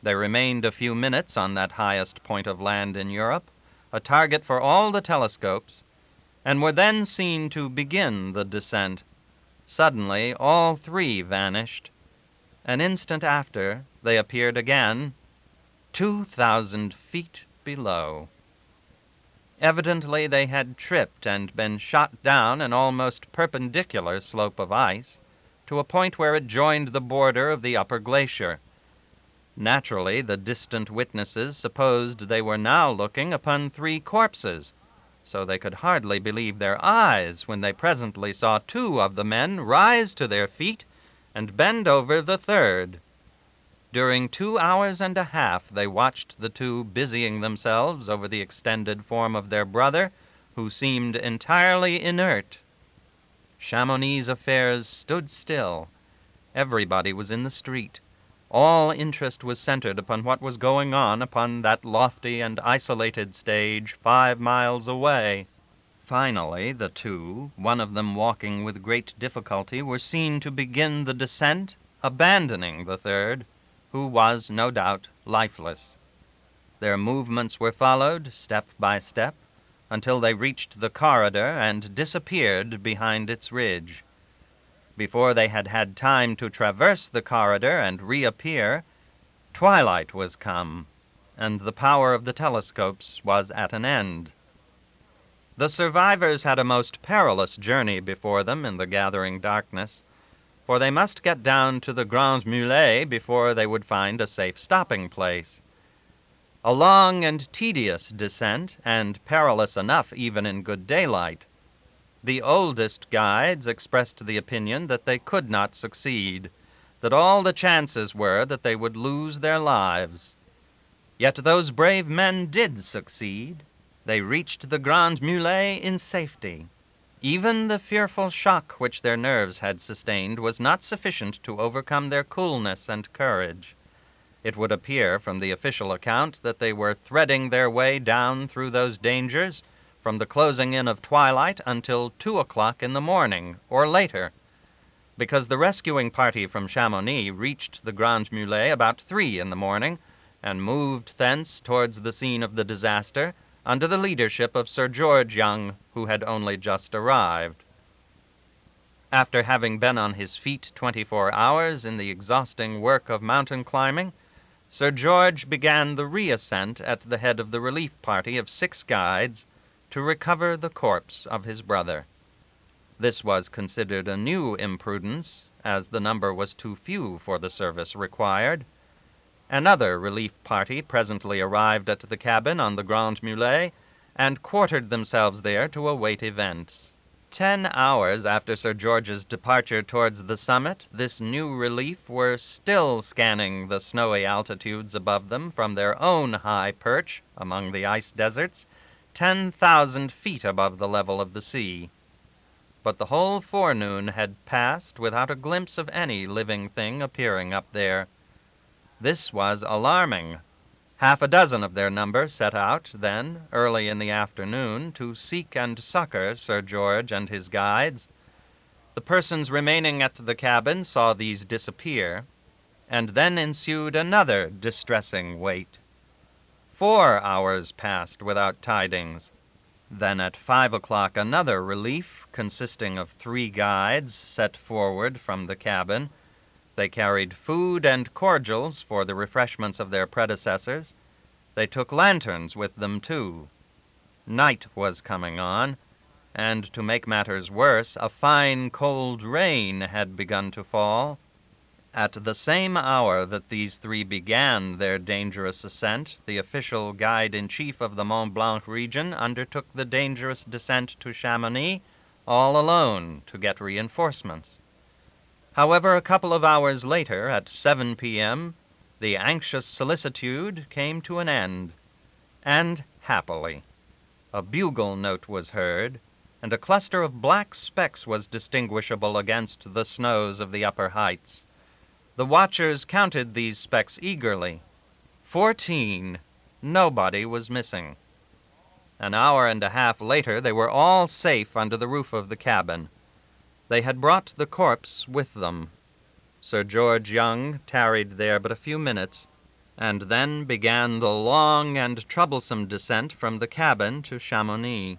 They remained a few minutes on that highest point of land in Europe, a target for all the telescopes, and were then seen to begin the descent. Suddenly, all 3 vanished. An instant after, they appeared again, 2,000 feet below. Evidently, they had tripped and been shot down an almost perpendicular slope of ice to a point where it joined the border of the upper glacier. Naturally, the distant witnesses supposed they were now looking upon 3 corpses, so they could hardly believe their eyes when they presently saw 2 of the men rise to their feet and bend over the 3rd. During 2 hours and a half they watched the 2 busying themselves over the extended form of their brother, who seemed entirely inert. Chamonix affairs stood still. Everybody was in the street. All interest was centered upon what was going on upon that lofty and isolated stage 5 miles away. Finally, the two, one of them walking with great difficulty, were seen to begin the descent, abandoning the third, who was, no doubt, lifeless. Their movements were followed, step by step, until they reached the corridor and disappeared behind its ridge. Before they had had time to traverse the corridor and reappear, twilight was come, and the power of the telescopes was at an end. The survivors had a most perilous journey before them in the gathering darkness, for they must get down to the Grand Mulets before they would find a safe stopping place. A long and tedious descent, and perilous enough even in good daylight. The oldest guides expressed the opinion that they could not succeed, that all the chances were that they would lose their lives. Yet those brave men did succeed. They reached the Grand Mulets in safety. Even the fearful shock which their nerves had sustained was not sufficient to overcome their coolness and courage. It would appear from the official account that they were threading their way down through those dangers from the closing in of twilight until 2 o'clock in the morning, or later, because the rescuing party from Chamonix reached the Grand Mulets about 3 in the morning, and moved thence towards the scene of the disaster under the leadership of Sir George Young, who had only just arrived. After having been on his feet 24 hours in the exhausting work of mountain climbing, Sir George began the reascent at the head of the relief party of 6 guides to recover the corpse of his brother. This was considered a new imprudence, as the number was too few for the service required. Another relief party presently arrived at the cabin on the Grand Mulets and quartered themselves there to await events. 10 hours after Sir George's departure towards the summit, this new relief were still scanning the snowy altitudes above them from their own high perch among the ice deserts, 10,000 feet above the level of the sea. But the whole forenoon had passed without a glimpse of any living thing appearing up there. This was alarming. Half a dozen of their number set out, then, early in the afternoon, to seek and succor Sir George and his guides. The persons remaining at the cabin saw these disappear, and then ensued another distressing wait. 4 hours passed without tidings. Then at 5 o'clock another relief, consisting of 3 guides, set forward from the cabin. They carried food and cordials for the refreshments of their predecessors. They took lanterns with them, too. Night was coming on, and to make matters worse, a fine cold rain had begun to fall. At the same hour that these 3 began their dangerous ascent, the official guide-in-chief of the Mont Blanc region undertook the dangerous descent to Chamonix, all alone, to get reinforcements. However, a couple of hours later, at 7 p.m., the anxious solicitude came to an end, and happily. A bugle note was heard, and a cluster of black specks was distinguishable against the snows of the upper heights. The watchers counted these specks eagerly. 14. Nobody was missing. An hour and a half later, they were all safe under the roof of the cabin. They had brought the corpse with them. Sir George Young tarried there but a few minutes, and then began the long and troublesome descent from the cabin to Chamonix.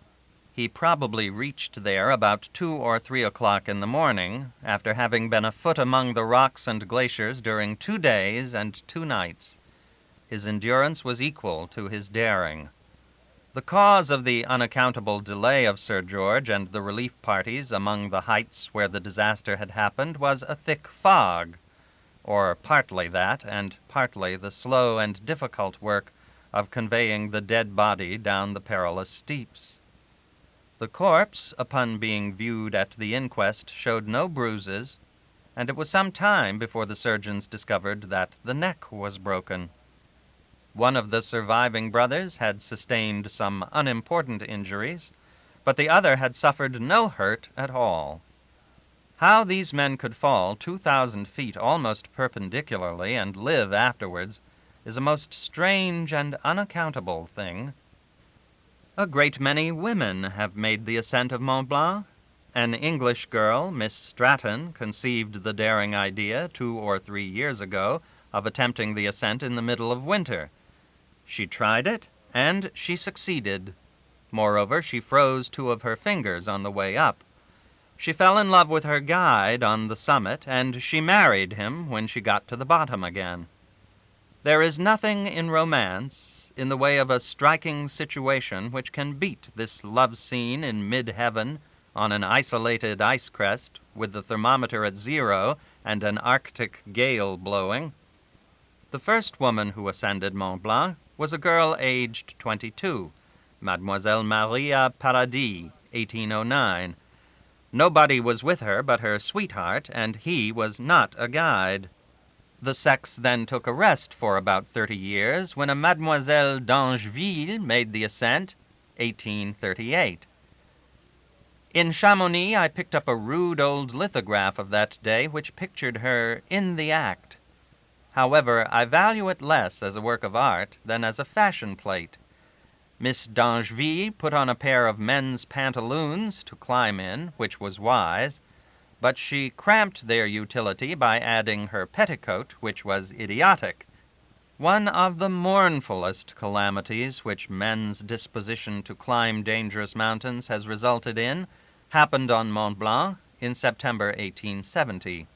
He probably reached there about 2 or 3 o'clock in the morning, after having been afoot among the rocks and glaciers during 2 days and 2 nights. His endurance was equal to his daring. The cause of the unaccountable delay of Sir George and the relief parties among the heights where the disaster had happened was a thick fog, or partly that, and partly the slow and difficult work of conveying the dead body down the perilous steeps. The corpse, upon being viewed at the inquest, showed no bruises, and it was some time before the surgeons discovered that the neck was broken. One of the surviving brothers had sustained some unimportant injuries, but the other had suffered no hurt at all. How these men could fall 2,000 feet almost perpendicularly and live afterwards is a most strange and unaccountable thing. A great many women have made the ascent of Mont Blanc. An English girl, Miss Stratton, conceived the daring idea 2 or 3 years ago of attempting the ascent in the middle of winter. She tried it, and she succeeded. Moreover, she froze 2 of her fingers on the way up. She fell in love with her guide on the summit, and she married him when she got to the bottom again. There is nothing in romance, in the way of a striking situation, which can beat this love scene in mid-heaven on an isolated ice crest, with the thermometer at 0 and an Arctic gale blowing. The first woman who ascended Mont Blanc was a girl aged 22, Mademoiselle Maria Paradis, 1809. Nobody was with her but her sweetheart, and he was not a guide. The sex then took a rest for about 30 years, when a Mademoiselle d'Angeville made the ascent, 1838. In Chamonix, I picked up a rude old lithograph of that day which pictured her in the act. However, I value it less as a work of art than as a fashion plate. Miss d'Angeville put on a pair of men's pantaloons to climb in, which was wise, but she cramped their utility by adding her petticoat, which was idiotic. One of the mournfulest calamities which men's disposition to climb dangerous mountains has resulted in happened on Mont Blanc in September 1870.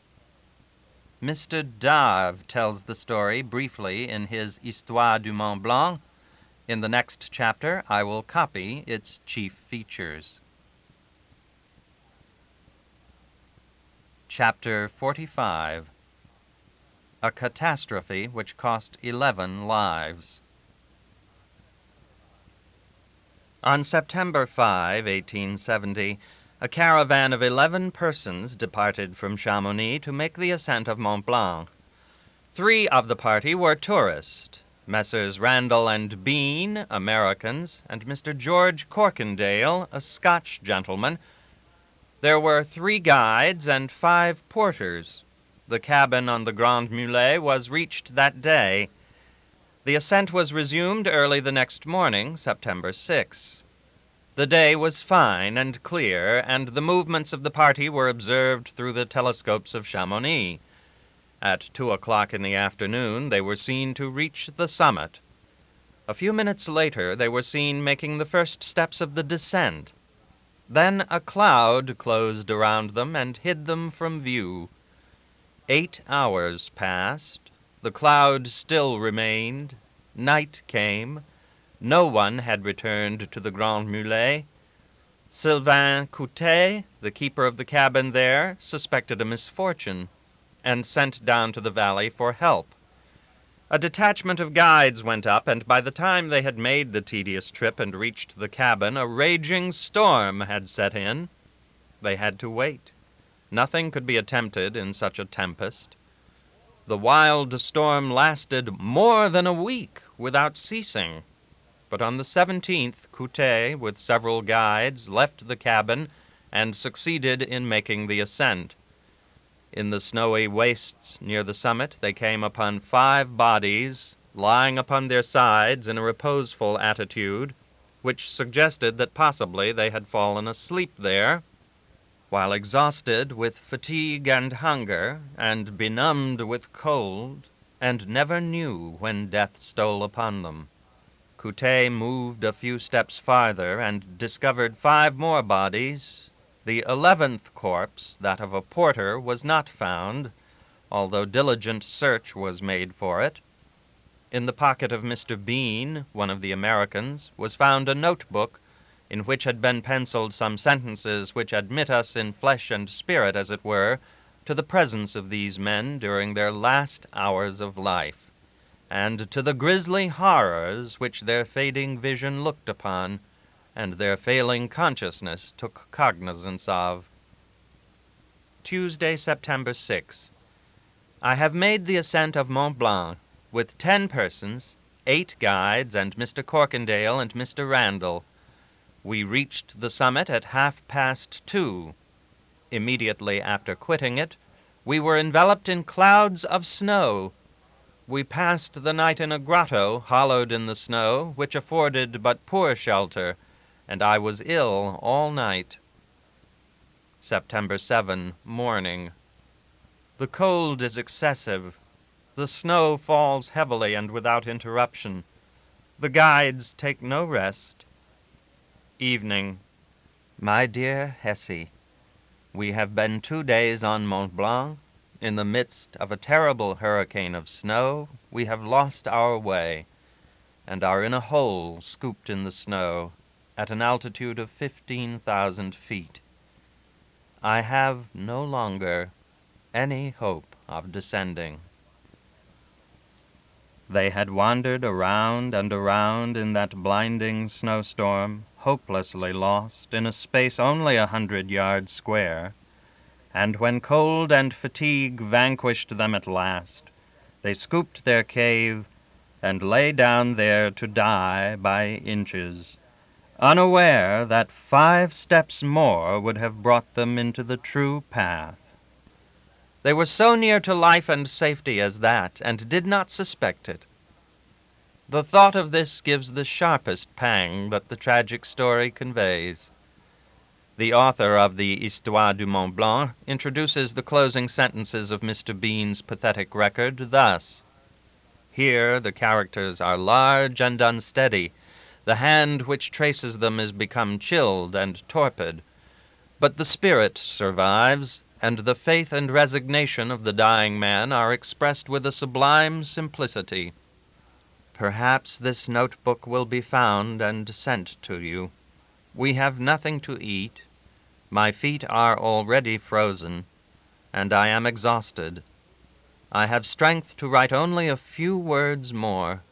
Mr. Darve tells the story briefly in his Histoire du Mont Blanc. In the next chapter, I will copy its chief features. Chapter 45. A catastrophe which cost 11 lives. On September 5, 1870, a caravan of 11 persons departed from Chamonix to make the ascent of Mont Blanc. 3 of the party were tourists, Messrs. Randall and Bean, Americans, and Mr. George Corkindale, a Scotch gentleman. There were 3 guides and 5 porters. The cabin on the Grand Mulets was reached that day. The ascent was resumed early the next morning, September 6. The day was fine and clear, and the movements of the party were observed through the telescopes of Chamonix. At 2 o'clock in the afternoon, they were seen to reach the summit. A few minutes later, they were seen making the first steps of the descent. Then a cloud closed around them and hid them from view. 8 hours passed. The cloud still remained. Night came. No one had returned to the Grand Mulets. Sylvain Coutet, the keeper of the cabin there, suspected a misfortune, and sent down to the valley for help. A detachment of guides went up, and by the time they had made the tedious trip and reached the cabin, a raging storm had set in. They had to wait. Nothing could be attempted in such a tempest. The wild storm lasted more than a week without ceasing. But on the 17th, Coutet, with several guides, left the cabin and succeeded in making the ascent. In the snowy wastes near the summit, they came upon 5 bodies, lying upon their sides in a reposeful attitude, which suggested that possibly they had fallen asleep there, while exhausted with fatigue and hunger, and benumbed with cold, and never knew when death stole upon them. Coutet moved a few steps farther and discovered 5 more bodies. The 11th corpse, that of a porter, was not found, although diligent search was made for it. In the pocket of Mr. Bean, one of the Americans, was found a notebook in which had been penciled some sentences which admit us in flesh and spirit, as it were, to the presence of these men during their last hours of life, and to the grisly horrors which their fading vision looked upon, and their failing consciousness took cognizance of. Tuesday, September 6. I have made the ascent of Mont Blanc with 10 persons, 8 guides, and Mr. Corkindale and Mr. Randall. We reached the summit at 2:30. Immediately after quitting it, we were enveloped in clouds of snow. We passed the night in a grotto hollowed in the snow, which afforded but poor shelter, and I was ill all night. September 7, morning. The cold is excessive. The snow falls heavily and without interruption. The guides take no rest. Evening. My dear Hesse, we have been 2 days on Mont Blanc. In the midst of a terrible hurricane of snow, we have lost our way, and are in a hole scooped in the snow at an altitude of 15,000 feet. I have no longer any hope of descending. They had wandered around and around in that blinding snowstorm, hopelessly lost in a space only 100 yards square, and when cold and fatigue vanquished them at last, they scooped their cave and lay down there to die by inches, unaware that 5 steps more would have brought them into the true path. They were so near to life and safety as that, and did not suspect it. The thought of this gives the sharpest pang that the tragic story conveys. The author of the Histoire du Mont Blanc introduces the closing sentences of Mr. Bean's pathetic record thus: "Here the characters are large and unsteady. The hand which traces them is become chilled and torpid. But the spirit survives, and the faith and resignation of the dying man are expressed with a sublime simplicity. Perhaps this notebook will be found and sent to you. We have nothing to eat. My feet are already frozen, and I am exhausted. I have strength to write only a few words more.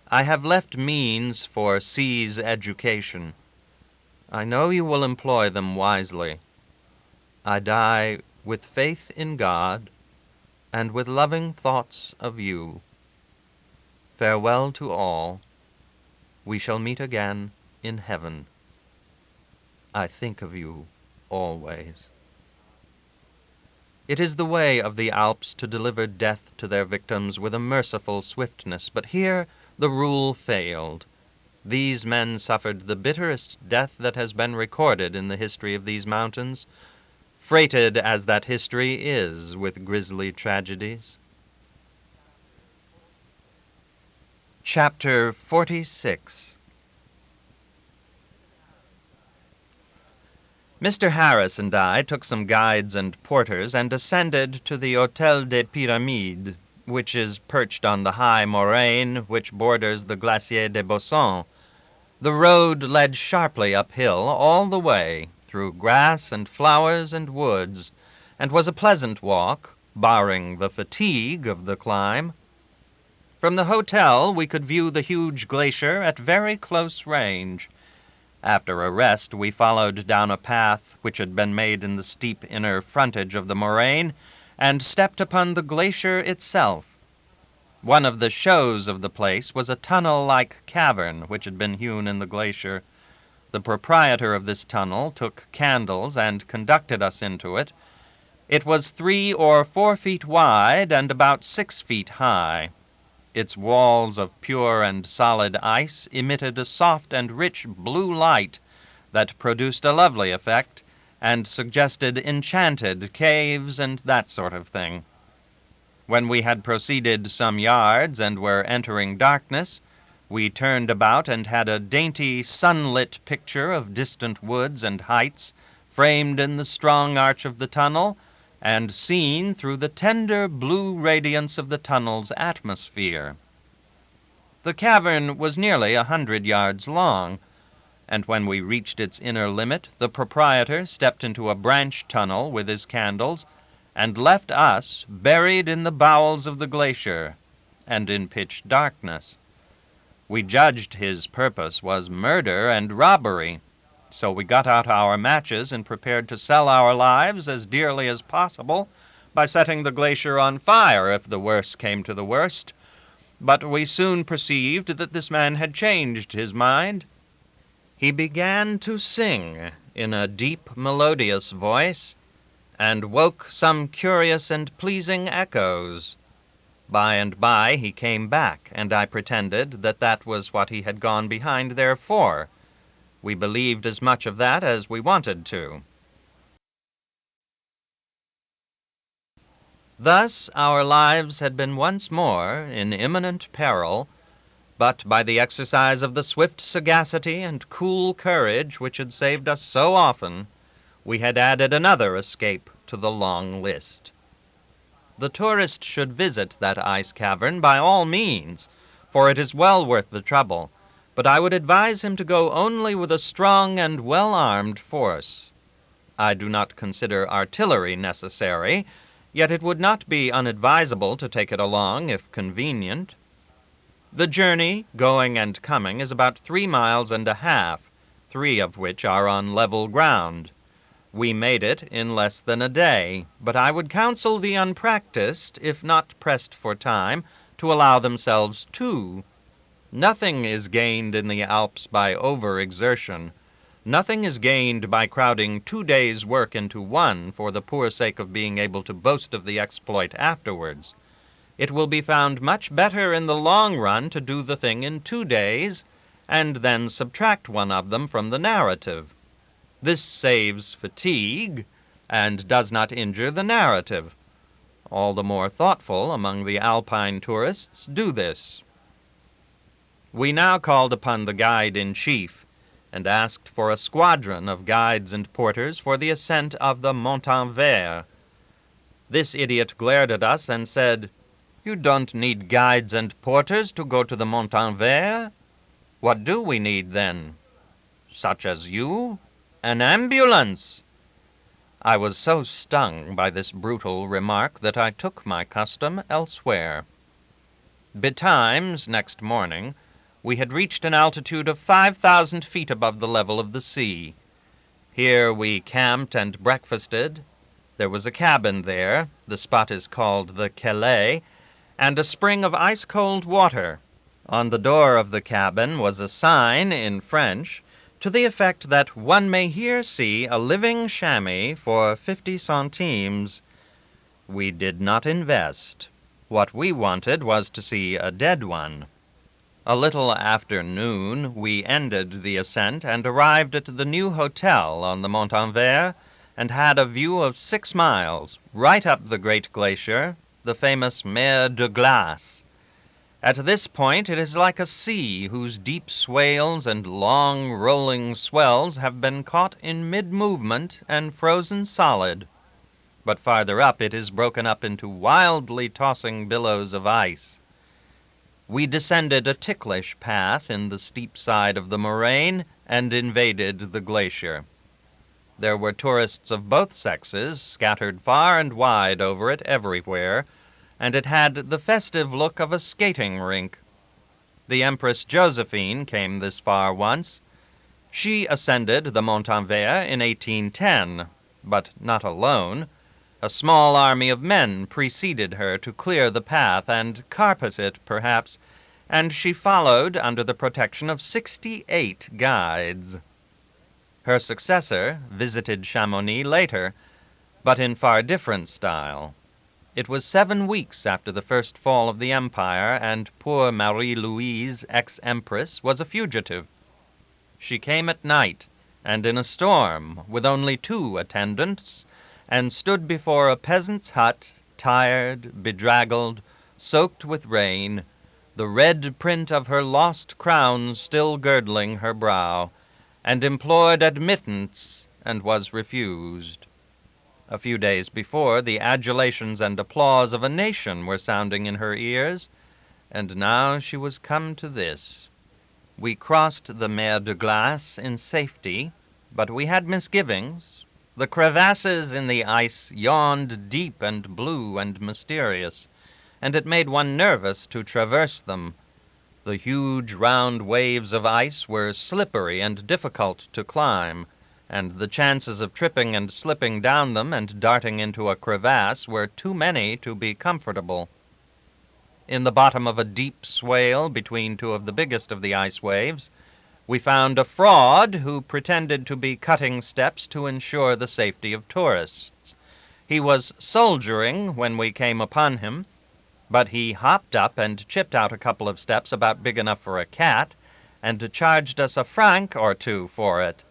I have left means for C's education. I know you will employ them wisely. I die with faith in God and with loving thoughts of you. Farewell to all. We shall meet again in heaven. I think of you always." It is the way of the Alps to deliver death to their victims with a merciful swiftness, but here the rule failed. These men suffered the bitterest death that has been recorded in the history of these mountains, freighted as that history is with grisly tragedies. Chapter 46. Mr. Harris and I took some guides and porters and ascended to the Hôtel des Pyramides, which is perched on the high moraine which borders the Glacier des Bossons. The road led sharply uphill all the way, through grass and flowers and woods, and was a pleasant walk, barring the fatigue of the climb. From the hotel we could view the huge glacier at very close range. After a rest, we followed down a path which had been made in the steep inner frontage of the moraine, and stepped upon the glacier itself. One of the shows of the place was a tunnel-like cavern which had been hewn in the glacier. The proprietor of this tunnel took candles and conducted us into it. It was 3 or 4 feet wide and about 6 feet high. Its walls of pure and solid ice emitted a soft and rich blue light that produced a lovely effect and suggested enchanted caves and that sort of thing. When we had proceeded some yards and were entering darkness, we turned about and had a dainty sunlit picture of distant woods and heights framed in the strong arch of the tunnel and seen through the tender blue radiance of the tunnel's atmosphere. The cavern was nearly 100 yards long, and when we reached its inner limit, the proprietor stepped into a branch tunnel with his candles and left us buried in the bowels of the glacier and in pitch darkness. We judged his purpose was murder and robbery, so we got out our matches and prepared to sell our lives as dearly as possible by setting the glacier on fire if the worst came to the worst. But we soon perceived that this man had changed his mind. He began to sing in a deep, melodious voice, and woke some curious and pleasing echoes. By and by he came back, and I pretended that that was what he had gone behind there for. We believed as much of that as we wanted to. Thus our lives had been once more in imminent peril, but by the exercise of the swift sagacity and cool courage which had saved us so often, we had added another escape to the long list. The tourist should visit that ice cavern by all means, for it is well worth the trouble, but I would advise him to go only with a strong and well-armed force. I do not consider artillery necessary, yet it would not be unadvisable to take it along if convenient. The journey, going and coming, is about 3 miles and a half, 3 of which are on level ground. We made it in less than a day, but I would counsel the unpracticed, if not pressed for time, to allow themselves 2. Nothing is gained in the Alps by overexertion. Nothing is gained by crowding 2 days' work into 1 for the poor sake of being able to boast of the exploit afterwards. It will be found much better in the long run to do the thing in 2 days, and then subtract one of them from the narrative. This saves fatigue, and does not injure the narrative. All the more thoughtful among the Alpine tourists do this. We now called upon the guide-in-chief, and asked for a squadron of guides and porters for the ascent of the Montanvert. This idiot glared at us and said, "You don't need guides and porters to go to the Montanvert. What do we need, then? Such as you? An ambulance!" I was so stung by this brutal remark that I took my custom elsewhere. Betimes, next morning, we had reached an altitude of 5,000 feet above the level of the sea. Here we camped and breakfasted. There was a cabin there, the spot is called the Calais, and a spring of ice-cold water. On the door of the cabin was a sign in French to the effect that one may here see a living chamois for 50 centimes. We did not invest. What we wanted was to see a dead one. A little after noon, we ended the ascent and arrived at the new hotel on the Montanvert, and had a view of 6 miles, right up the great glacier, the famous Mer de Glace. At this point it is like a sea whose deep swales and long rolling swells have been caught in mid-movement and frozen solid. But farther up it is broken up into wildly tossing billows of ice. We descended a ticklish path in the steep side of the moraine and invaded the glacier. There were tourists of both sexes scattered far and wide over it everywhere, and it had the festive look of a skating rink. The Empress Josephine came this far once. She ascended the Montanvert in 1810, but not alone. A small army of men preceded her to clear the path and carpet it, perhaps, and she followed under the protection of 68 guides. Her successor visited Chamonix later, but in far different style. It was 7 weeks after the first fall of the empire, and poor Marie-Louise, ex-empress, was a fugitive. She came at night, and in a storm, with only 2 attendants, and stood before a peasant's hut, tired, bedraggled, soaked with rain, the red print of her lost crown still girdling her brow, and implored admittance, and was refused. A few days before, the adulations and applause of a nation were sounding in her ears, and now she was come to this. We crossed the Mer de Glace in safety, but we had misgivings. The crevasses in the ice yawned deep and blue and mysterious, and it made one nervous to traverse them. The huge round waves of ice were slippery and difficult to climb, and the chances of tripping and slipping down them and darting into a crevasse were too many to be comfortable. In the bottom of a deep swale between 2 of the biggest of the ice waves, we found a fraud who pretended to be cutting steps to ensure the safety of tourists. He was soldiering when we came upon him, but he hopped up and chipped out a couple of steps about big enough for a cat, and charged us a franc or two for it.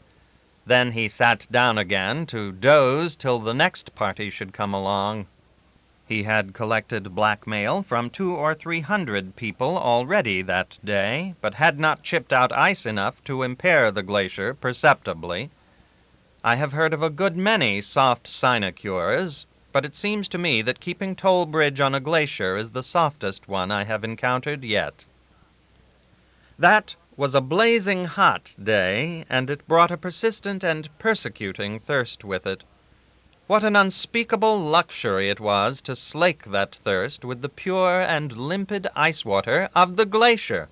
Then he sat down again to doze till the next party should come along. He had collected blackmail from 200 or 300 people already that day, but had not chipped out ice enough to impair the glacier perceptibly. I have heard of a good many soft sinecures, but it seems to me that keeping toll bridge on a glacier is the softest one I have encountered yet. That was a blazing hot day, and it brought a persistent and persecuting thirst with it. What an unspeakable luxury it was to slake that thirst with the pure and limpid ice water of the glacier!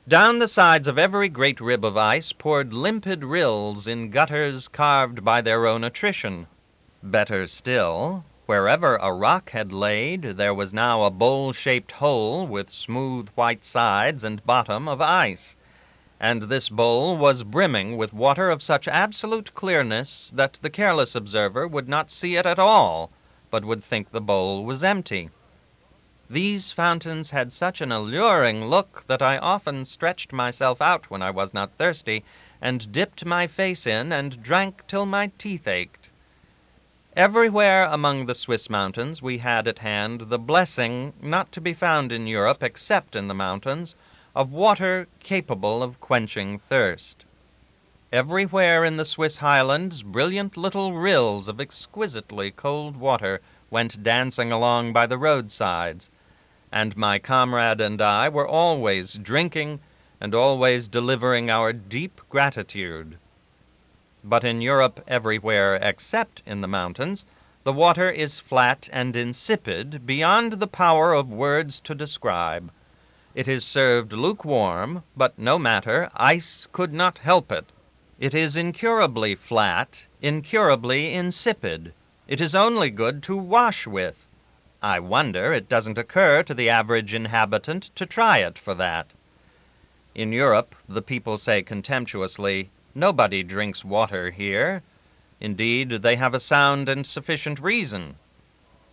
Down the sides of every great rib of ice poured limpid rills in gutters carved by their own attrition. Better still, wherever a rock had laid, there was now a bowl-shaped hole with smooth white sides and bottom of ice, and this bowl was brimming with water of such absolute clearness that the careless observer would not see it at all, but would think the bowl was empty. These fountains had such an alluring look that I often stretched myself out when I was not thirsty, and dipped my face in and drank till my teeth ached. Everywhere among the Swiss mountains we had at hand the blessing, not to be found in Europe except in the mountains, of water capable of quenching thirst. Everywhere in the Swiss highlands brilliant little rills of exquisitely cold water went dancing along by the roadsides, and my comrade and I were always drinking and always delivering our deep gratitude. But in Europe everywhere except in the mountains, the water is flat and insipid beyond the power of words to describe. It is served lukewarm, but no matter, ice could not help it. It is incurably flat, incurably insipid. It is only good to wash with. I wonder it doesn't occur to the average inhabitant to try it for that. In Europe, the people say contemptuously, "Nobody drinks water here." Indeed, they have a sound and sufficient reason.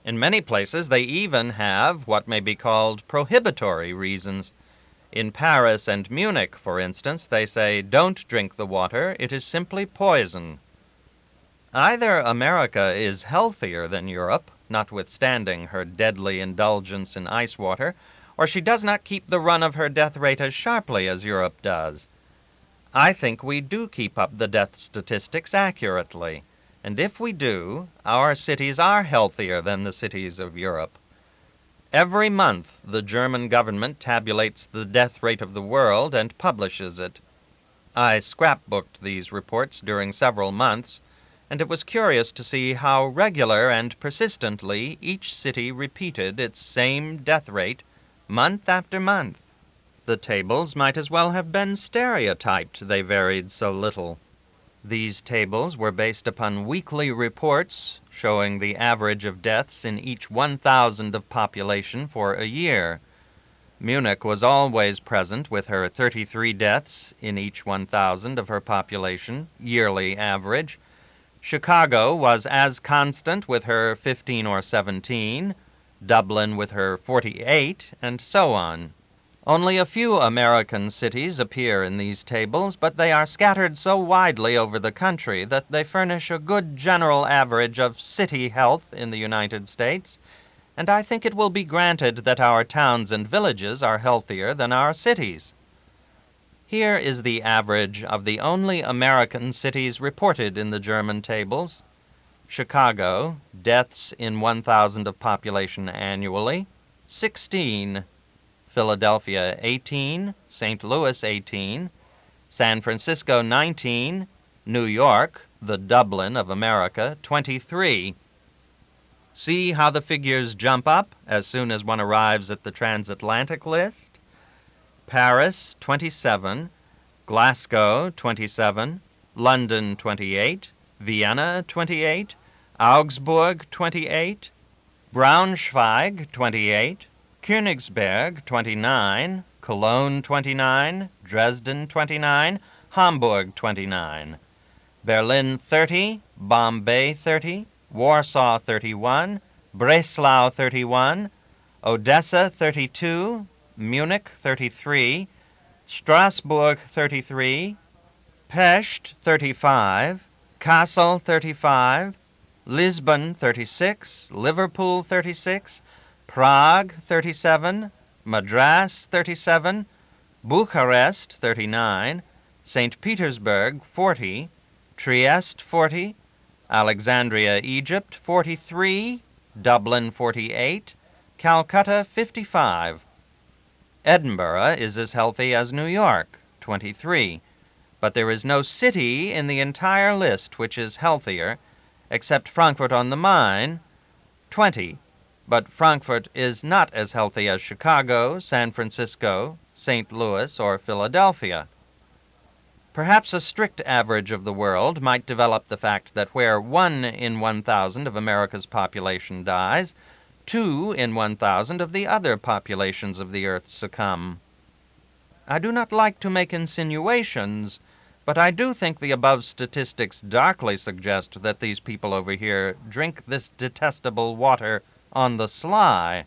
In many places they even have what may be called prohibitory reasons. In Paris and Munich, for instance, they say, "Don't drink the water, it is simply poison." Either America is healthier than Europe, notwithstanding her deadly indulgence in ice water, or she does not keep the run of her death rate as sharply as Europe does. I think we do keep up the death statistics accurately, and if we do, our cities are healthier than the cities of Europe. Every month the German government tabulates the death rate of the world and publishes it. I scrapbooked these reports during several months, and it was curious to see how regular and persistently each city repeated its same death rate month after month. The tables might as well have been stereotyped, they varied so little. These tables were based upon weekly reports showing the average of deaths in each 1,000 of population for a year. Munich was always present with her 33 deaths in each 1,000 of her population, yearly average. Chicago was as constant with her 15 or 17, Dublin with her 48, and so on. Only a few American cities appear in these tables, but they are scattered so widely over the country that they furnish a good general average of city health in the United States, and I think it will be granted that our towns and villages are healthier than our cities. Here is the average of the only American cities reported in the German tables. Chicago, deaths in 1,000 of population annually, 16. Philadelphia, 18. St. Louis, 18. San Francisco, 19. New York, the Dublin of America, 23. See how the figures jump up as soon as one arrives at the transatlantic list? Paris, 27. Glasgow, 27. London, 28. Vienna, 28. Augsburg, 28. Braunschweig, 28. Königsberg, 29, Cologne, 29, Dresden, 29, Hamburg, 29, Berlin, 30, Bombay, 30, Warsaw, 31, Breslau, 31, Odessa, 32, Munich, 33, Strasbourg 33, Pest 35, Kassel 35, Lisbon 36, Liverpool 36, Prague 37, Madras 37, Bucharest 39, St. Petersburg 40, Trieste 40, Alexandria, Egypt 43, Dublin 48, Calcutta 55. Edinburgh is as healthy as New York, 23, but there is no city in the entire list which is healthier, except Frankfurt on the Main, 20, but Frankfurt is not as healthy as Chicago, San Francisco, St. Louis, or Philadelphia. Perhaps a strict average of the world might develop the fact that where 1 in 1,000 of America's population dies, 2 in 1,000 of the other populations of the earth succumb. I do not like to make insinuations, but I do think the above statistics darkly suggest that these people over here drink this detestable water on the sly.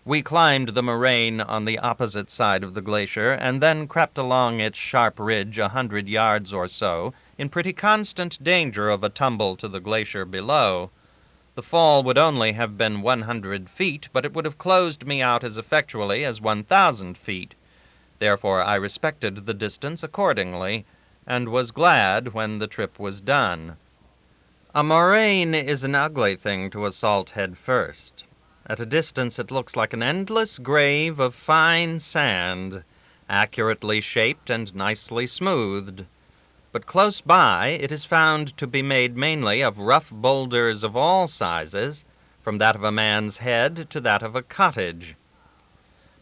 We climbed the moraine on the opposite side of the glacier, and then crept along its sharp ridge 100 yards or so, in pretty constant danger of a tumble to the glacier below. The fall would only have been 100 feet, but it would have closed me out as effectually as 1,000 feet. Therefore I respected the distance accordingly, and was glad when the trip was done. A moraine is an ugly thing to assault head first. At a distance it looks like an endless grave of fine sand, accurately shaped and nicely smoothed. But close by it is found to be made mainly of rough boulders of all sizes, from that of a man's head to that of a cottage.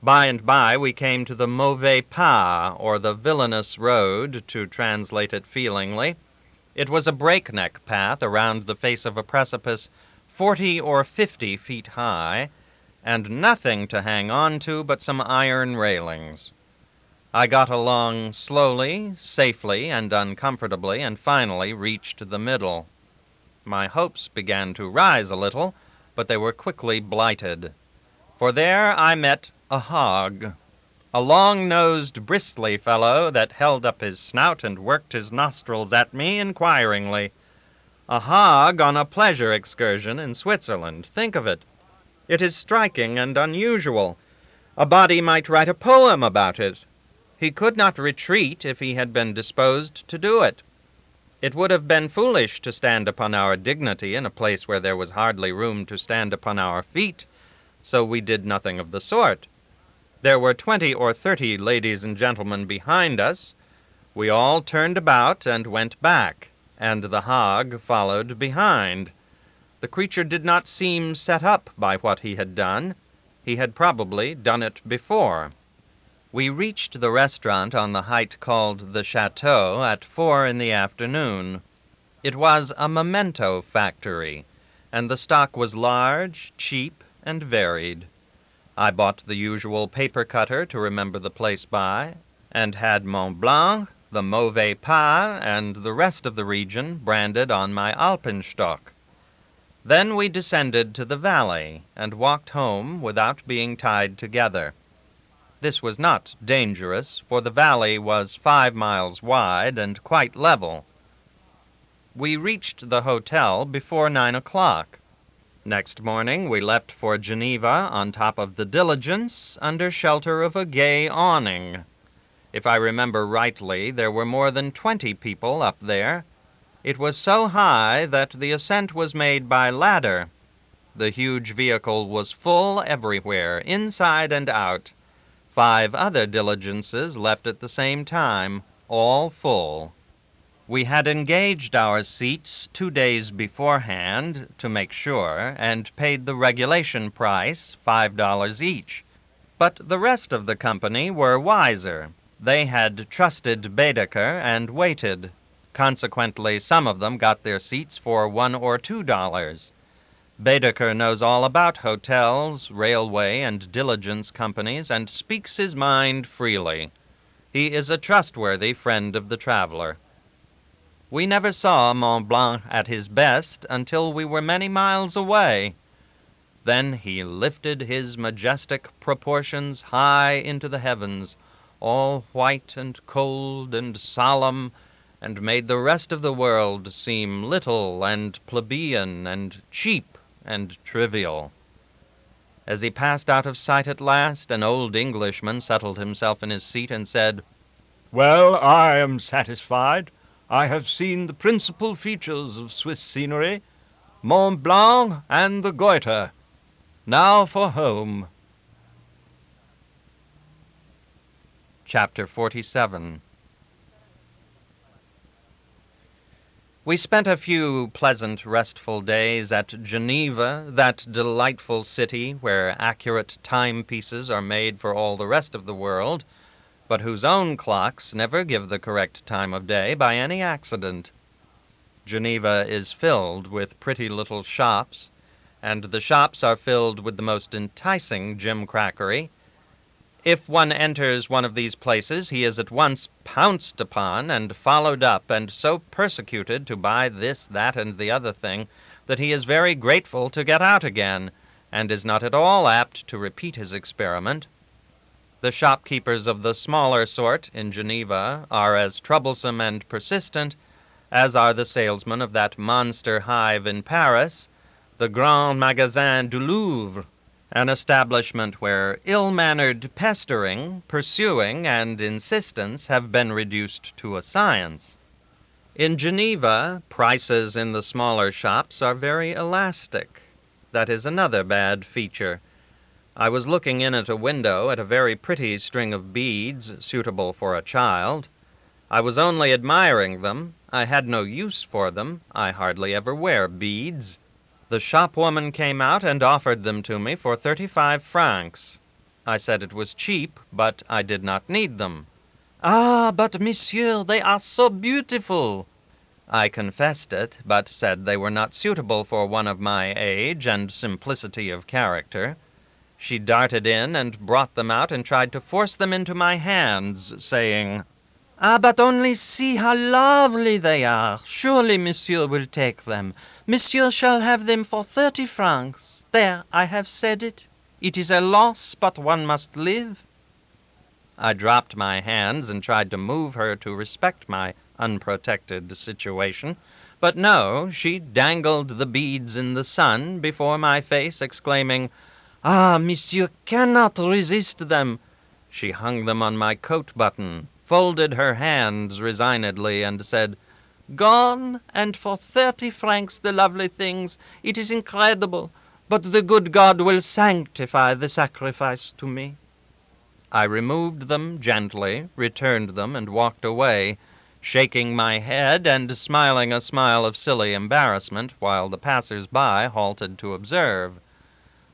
By and by we came to the mauvais pas, or the villainous road, to translate it feelingly. It was a breakneck path around the face of a precipice 40 or 50 feet high, and nothing to hang on to but some iron railings. I got along slowly, safely, and uncomfortably, and finally reached the middle. My hopes began to rise a little, but they were quickly blighted. For there I met a hog, a long-nosed, bristly fellow that held up his snout and worked his nostrils at me inquiringly. A hog on a pleasure excursion in Switzerland. Think of it. It is striking and unusual. A body might write a poem about it. He could not retreat if he had been disposed to do it. It would have been foolish to stand upon our dignity in a place where there was hardly room to stand upon our feet, so we did nothing of the sort. There were 20 or 30 ladies and gentlemen behind us. We all turned about and went back, and the hog followed behind. The creature did not seem set up by what he had done. He had probably done it before. We reached the restaurant on the height called the Chateau at 4 in the afternoon. It was a memento factory, and the stock was large, cheap, and varied. I bought the usual paper cutter to remember the place by, and had Mont Blanc, the mauvais pas, and the rest of the region branded on my alpenstock. Then we descended to the valley, and walked home without being tied together. This was not dangerous, for the valley was 5 miles wide and quite level. We reached the hotel before 9 o'clock. Next morning we left for Geneva on top of the diligence, under shelter of a gay awning. If I remember rightly, there were more than 20 people up there. It was so high that the ascent was made by ladder. The huge vehicle was full everywhere, inside and out. 5 other diligences left at the same time, all full. We had engaged our seats 2 days beforehand, to make sure, and paid the regulation price, $5 each. But the rest of the company were wiser. They had trusted Baedeker and waited. Consequently, some of them got their seats for $1 or $2. Baedeker knows all about hotels, railway, and diligence companies, and speaks his mind freely. He is a trustworthy friend of the traveler. We never saw Mont Blanc at his best until we were many miles away. Then he lifted his majestic proportions high into the heavens, all white and cold and solemn, and made the rest of the world seem little and plebeian and cheap and trivial. As he passed out of sight at last, an old Englishman settled himself in his seat and said, "Well, I am satisfied. I have seen the principal features of Swiss scenery, Mont Blanc and the Goiter. Now for home." Chapter 47. We spent a few pleasant, restful days at Geneva, that delightful city where accurate timepieces are made for all the rest of the world, but whose own clocks never give the correct time of day by any accident. Geneva is filled with pretty little shops, and the shops are filled with the most enticing gimcrackery. If one enters one of these places, he is at once pounced upon and followed up and so persecuted to buy this, that, and the other thing that he is very grateful to get out again, and is not at all apt to repeat his experiment. The shopkeepers of the smaller sort in Geneva are as troublesome and persistent as are the salesmen of that monster hive in Paris, the Grand Magasin du Louvre, an establishment where ill-mannered pestering, pursuing, and insistence have been reduced to a science. In Geneva, prices in the smaller shops are very elastic. That is another bad feature. I was looking in at a window at a very pretty string of beads, suitable for a child. I was only admiring them. I had no use for them. I hardly ever wear beads. The shopwoman came out and offered them to me for 35 francs. I said it was cheap, but I did not need them. "Ah, but monsieur, they are so beautiful." I confessed it, but said they were not suitable for one of my age and simplicity of character. She darted in and brought them out and tried to force them into my hands, saying, "Ah, but only see how lovely they are. Surely monsieur will take them. Monsieur shall have them for 30 francs. There, I have said it. It is a loss, but one must live." I dropped my hands and tried to move her to respect my unprotected situation. But no, she dangled the beads in the sun before my face, exclaiming, "Ah, monsieur cannot resist them." She hung them on my coat button, folded her hands resignedly, and said, "Gone, and for 30 francs the lovely things. It is incredible, but the good God will sanctify the sacrifice to me." I removed them gently, returned them, and walked away, shaking my head and smiling a smile of silly embarrassment, while the passers-by halted to observe.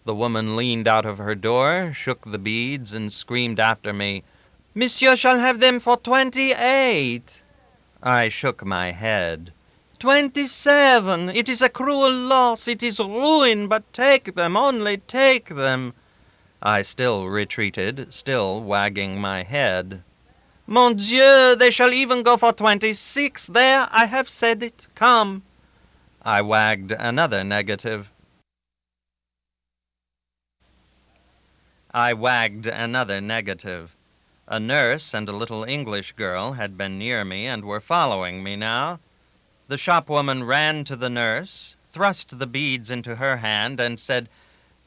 The woman leaned out of her door, shook the beads, and screamed after me, "Monsieur shall have them for 28. I shook my head. 27. It is a cruel loss. It is ruin, but take them, only take them." I still retreated, still wagging my head. "Mon Dieu, they shall even go for 26. There, I have said it. Come." I wagged another negative. A nurse and a little English girl had been near me and were following me now. The shopwoman ran to the nurse, thrust the beads into her hand, and said,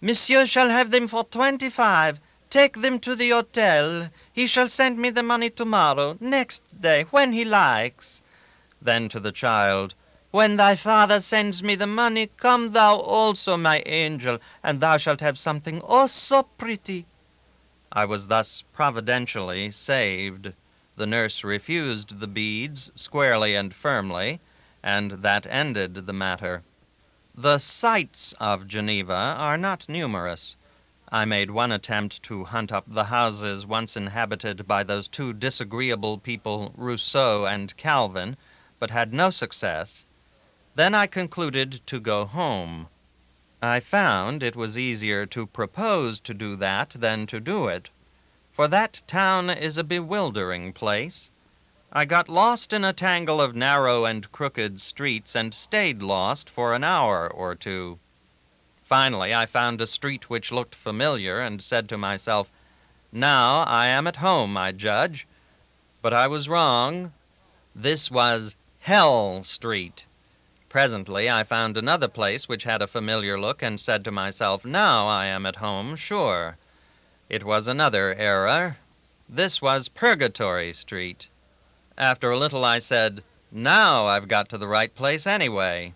"Monsieur shall have them for 25. Take them to the hotel. He shall send me the money tomorrow, next day, when he likes." Then to the child, "When thy father sends me the money, come thou also, my angel, and thou shalt have something oh so pretty." I was thus providentially saved. The nurse refused the beads squarely and firmly, and that ended the matter. The sights of Geneva are not numerous. I made one attempt to hunt up the houses once inhabited by those two disagreeable people, Rousseau and Calvin, but had no success. Then I concluded to go home. I found it was easier to propose to do that than to do it, for that town is a bewildering place. I got lost in a tangle of narrow and crooked streets and stayed lost for an hour or two. Finally, I found a street which looked familiar and said to myself, Now I am at home, I judge. But I was wrong. This was Hell Street. Presently I found another place which had a familiar look, and said to myself, now I am at home, sure. It was another error. This was Purgatory Street. After a little I said, now I've got to the right place anyway.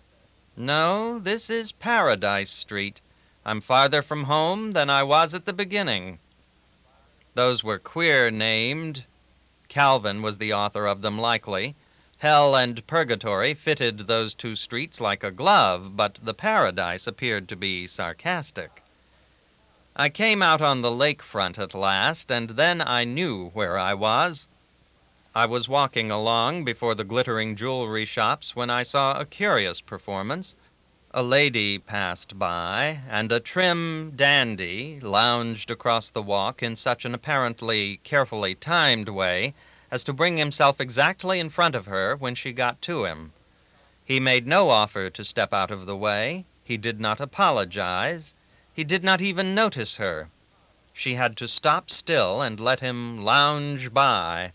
No, this is Paradise Street. I'm farther from home than I was at the beginning. Those were queer named. Calvin was the author of them, likely. Hell and Purgatory fitted those two streets like a glove, but the Paradise appeared to be sarcastic. I came out on the lakefront at last, and then I knew where I was. I was walking along before the glittering jewelry shops when I saw a curious performance. A lady passed by, and a trim dandy lounged across the walk in such an apparently carefully timed way as to bring himself exactly in front of her when she got to him. He made no offer to step out of the way. He did not apologize. He did not even notice her. She had to stop still and let him lounge by.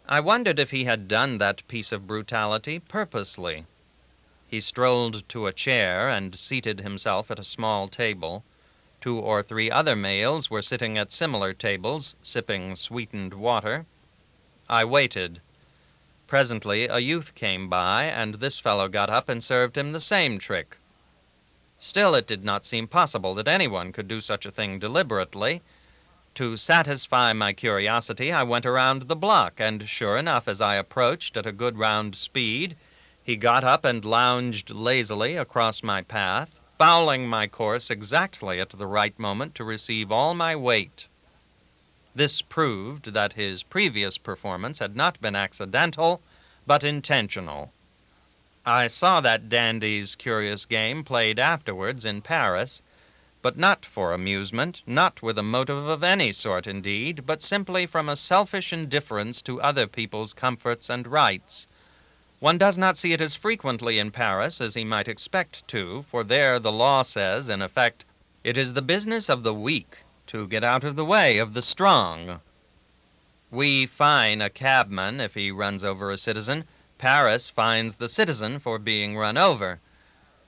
I wondered if he had done that piece of brutality purposely. He strolled to a chair and seated himself at a small table. 2 or 3 other males were sitting at similar tables, sipping sweetened water. I waited. Presently a youth came by, and this fellow got up and served him the same trick. Still, it did not seem possible that anyone could do such a thing deliberately. To satisfy my curiosity, I went around the block, and sure enough, as I approached at a good round speed, he got up and lounged lazily across my path, fouling my course exactly at the right moment to receive all my weight. This proved that his previous performance had not been accidental, but intentional. I saw that dandy's curious game played afterwards in Paris, but not for amusement, not with a motive of any sort indeed, but simply from a selfish indifference to other people's comforts and rights. One does not see it as frequently in Paris as he might expect to, for there the law says, in effect, it is the business of the weak to get out of the way of the strong. We fine a cabman if he runs over a citizen. Paris fines the citizen for being run over.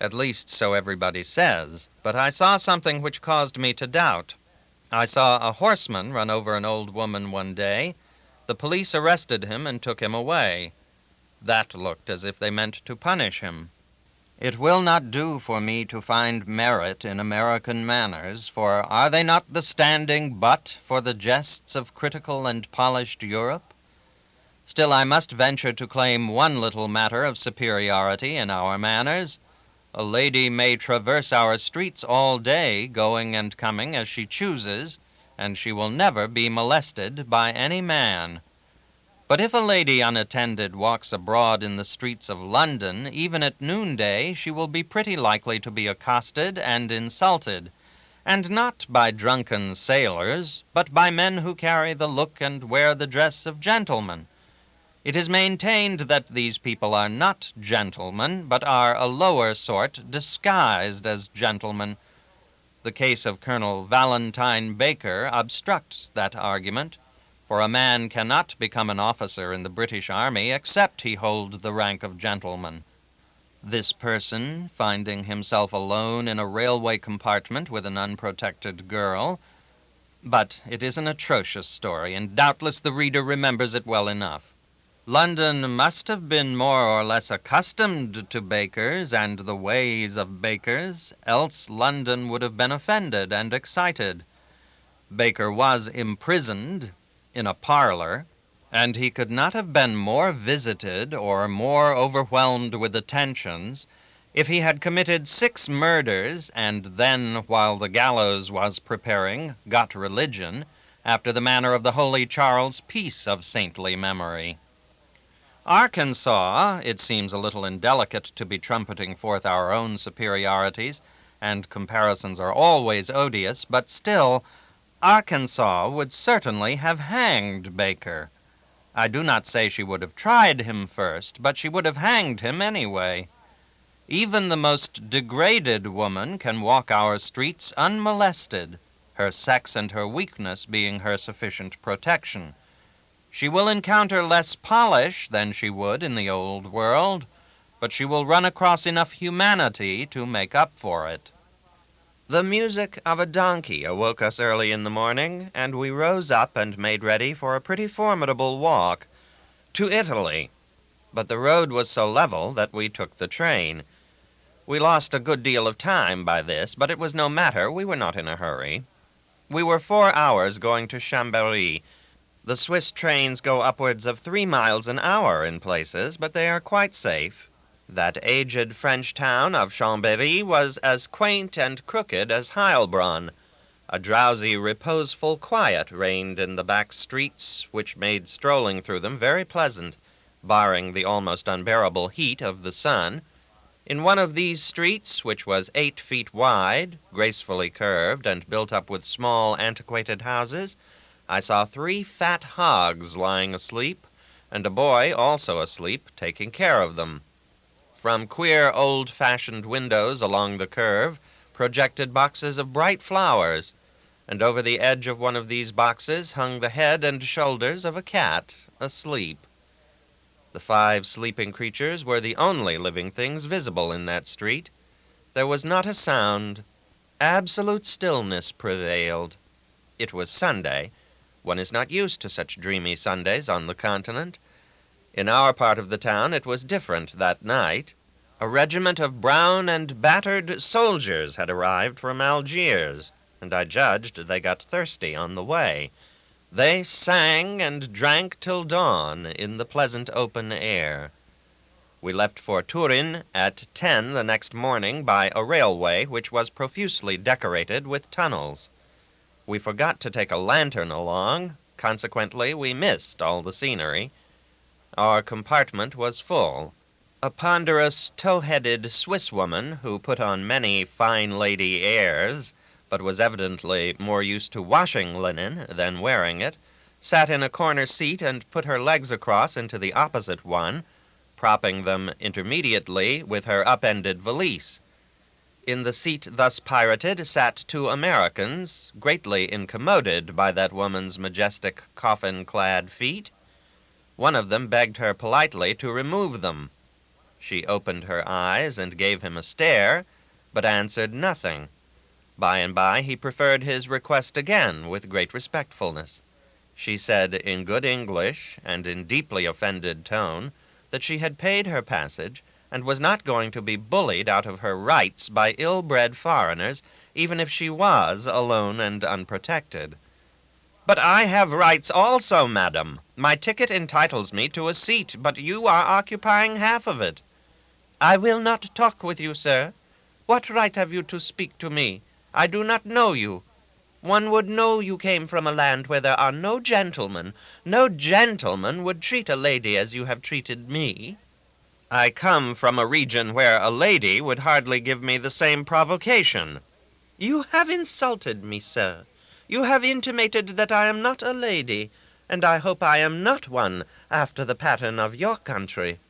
At least so everybody says. But I saw something which caused me to doubt. I saw a horseman run over an old woman one day. The police arrested him and took him away. That looked as if they meant to punish him. It will not do for me to find merit in American manners, for are they not the standing butt for the jests of critical and polished Europe? Still, I must venture to claim one little matter of superiority in our manners. A lady may traverse our streets all day, going and coming as she chooses, and she will never be molested by any man. But if a lady unattended walks abroad in the streets of London, even at noonday, she will be pretty likely to be accosted and insulted, and not by drunken sailors, but by men who carry the look and wear the dress of gentlemen. It is maintained that these people are not gentlemen, but are a lower sort disguised as gentlemen. The case of Colonel Valentine Baker obstructs that argument, for a man cannot become an officer in the British Army except he hold the rank of gentleman. This person, finding himself alone in a railway compartment with an unprotected girl— but it is an atrocious story, and doubtless the reader remembers it well enough. London must have been more or less accustomed to bakers and the ways of bakers, else London would have been offended and excited. Baker was imprisoned in a parlor, and he could not have been more visited or more overwhelmed with attentions if he had committed 6 murders and then, while the gallows was preparing, got religion, after the manner of the Holy Charles Peace of saintly memory. Arkansas, it seems a little indelicate to be trumpeting forth our own superiorities, and comparisons are always odious, but still, Arkansas would certainly have hanged Baker. I do not say she would have tried him first, but she would have hanged him anyway. Even the most degraded woman can walk our streets unmolested, her sex and her weakness being her sufficient protection. She will encounter less polish than she would in the old world, but she will run across enough humanity to make up for it. The music of a donkey awoke us early in the morning, and we rose up and made ready for a pretty formidable walk to Italy. But the road was so level that we took the train. We lost a good deal of time by this, but it was no matter. We were not in a hurry. We were 4 hours going to Chambéry. The Swiss trains go upwards of 3 miles an hour in places, but they are quite safe. That aged French town of Chambéry was as quaint and crooked as Heilbronn. A drowsy, reposeful quiet reigned in the back streets, which made strolling through them very pleasant, barring the almost unbearable heat of the sun. In one of these streets, which was 8 feet wide, gracefully curved, and built up with small, antiquated houses, I saw 3 fat hogs lying asleep, and a boy also asleep, taking care of them. From queer, old-fashioned windows along the curve projected boxes of bright flowers, and over the edge of one of these boxes hung the head and shoulders of a cat, asleep. The 5 sleeping creatures were the only living things visible in that street. There was not a sound. Absolute stillness prevailed. It was Sunday. One is not used to such dreamy Sundays on the continent. In our part of the town it was different that night. A regiment of brown and battered soldiers had arrived from Algiers, and I judged they got thirsty on the way. They sang and drank till dawn in the pleasant open air. We left for Turin at 10 the next morning by a railway which was profusely decorated with tunnels. We forgot to take a lantern along. Consequently, we missed all the scenery. Our compartment was full. A ponderous, tow-headed Swiss woman, who put on many fine lady airs, but was evidently more used to washing linen than wearing it, sat in a corner seat and put her legs across into the opposite one, propping them intermediately with her up-ended valise. In the seat thus pirated sat 2 Americans, greatly incommoded by that woman's majestic coffin-clad feet. One of them begged her politely to remove them. She opened her eyes and gave him a stare, but answered nothing. By and by he preferred his request again with great respectfulness. She said in good English and in deeply offended tone that she had paid her passage and was not going to be bullied out of her rights by ill-bred foreigners, even if she was alone and unprotected. "But I have rights also, madam. My ticket entitles me to a seat, but you are occupying half of it." "I will not talk with you, sir. What right have you to speak to me? I do not know you. One would know you came from a land where there are no gentlemen. No gentleman would treat a lady as you have treated me." "I come from a region where a lady would hardly give me the same provocation." "You have insulted me, sir. You have intimated that I am not a lady, and I hope I am not one after the pattern of your country."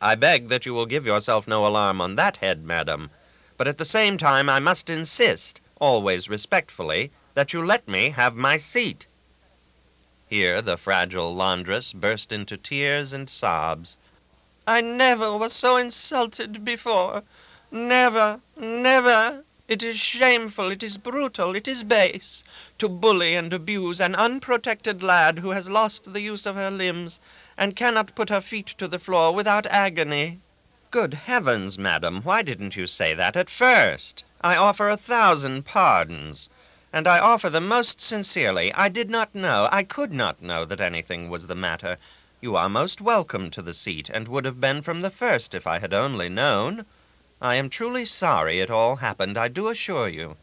"I beg that you will give yourself no alarm on that head, madam, but at the same time I must insist, always respectfully, that you let me have my seat." Here the fragile laundress burst into tears and sobs. "I never was so insulted before. Never, never. It is shameful, it is brutal, it is base, to bully and abuse an unprotected lad who has lost the use of her limbs and cannot put her feet to the floor without agony." "Good heavens, madam, why didn't you say that at first? I offer 1,000 pardons, and I offer them most sincerely. I did not know, I could not know that anything was the matter. You are most welcome to the seat, and would have been from the first if I had only known. I am truly sorry it all happened, I do assure you."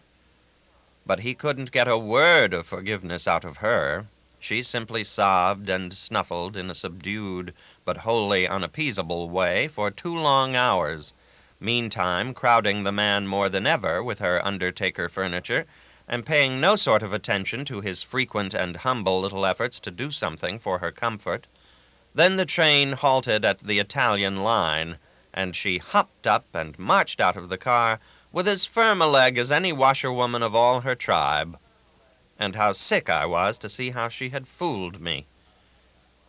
But he couldn't get a word of forgiveness out of her. She simply sobbed and snuffled in a subdued but wholly unappeasable way for 2 long hours, meantime crowding the man more than ever with her undertaker furniture, and paying no sort of attention to his frequent and humble little efforts to do something for her comfort. Then the train halted at the Italian line, and she hopped up and marched out of the car with as firm a leg as any washerwoman of all her tribe. and how sick I was to see how she had fooled me.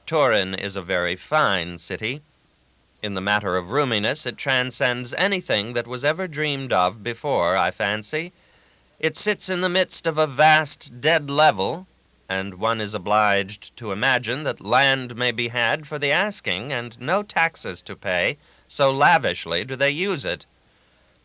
Turin is a very fine city. In the matter of roominess, it transcends anything that was ever dreamed of before, I fancy. It sits in the midst of a vast dead level, and one is obliged to imagine that land may be had for the asking and no taxes to pay, so lavishly do they use it.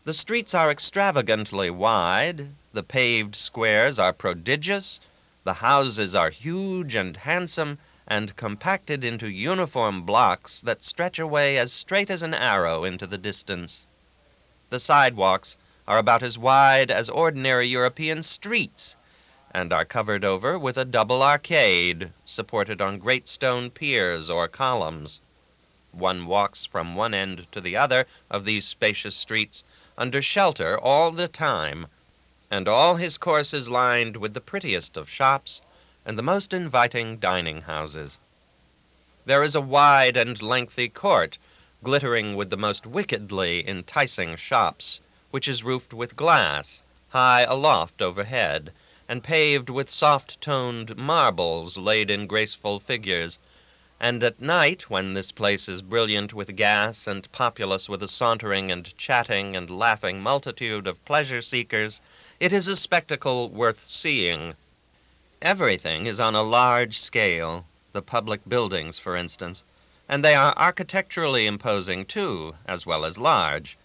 The streets are extravagantly wide, the paved squares are prodigious, the houses are huge and handsome, and compacted into uniform blocks that stretch away as straight as an arrow into the distance. The sidewalks are about as wide as ordinary European streets, and are covered over with a double arcade, supported on great stone piers or columns. One walks from one end to the other of these spacious streets under shelter all the time, and all his course is lined with the prettiest of shops and the most inviting dining houses. There is a wide and lengthy court, glittering with the most wickedly enticing shops, which is roofed with glass, high aloft overhead, and paved with soft-toned marbles laid in graceful figures. And at night, when this place is brilliant with gas and populous with a sauntering and chatting and laughing multitude of pleasure-seekers, it is a spectacle worth seeing. Everything is on a large scale, the public buildings, for instance, and they are architecturally imposing, too, as well as large.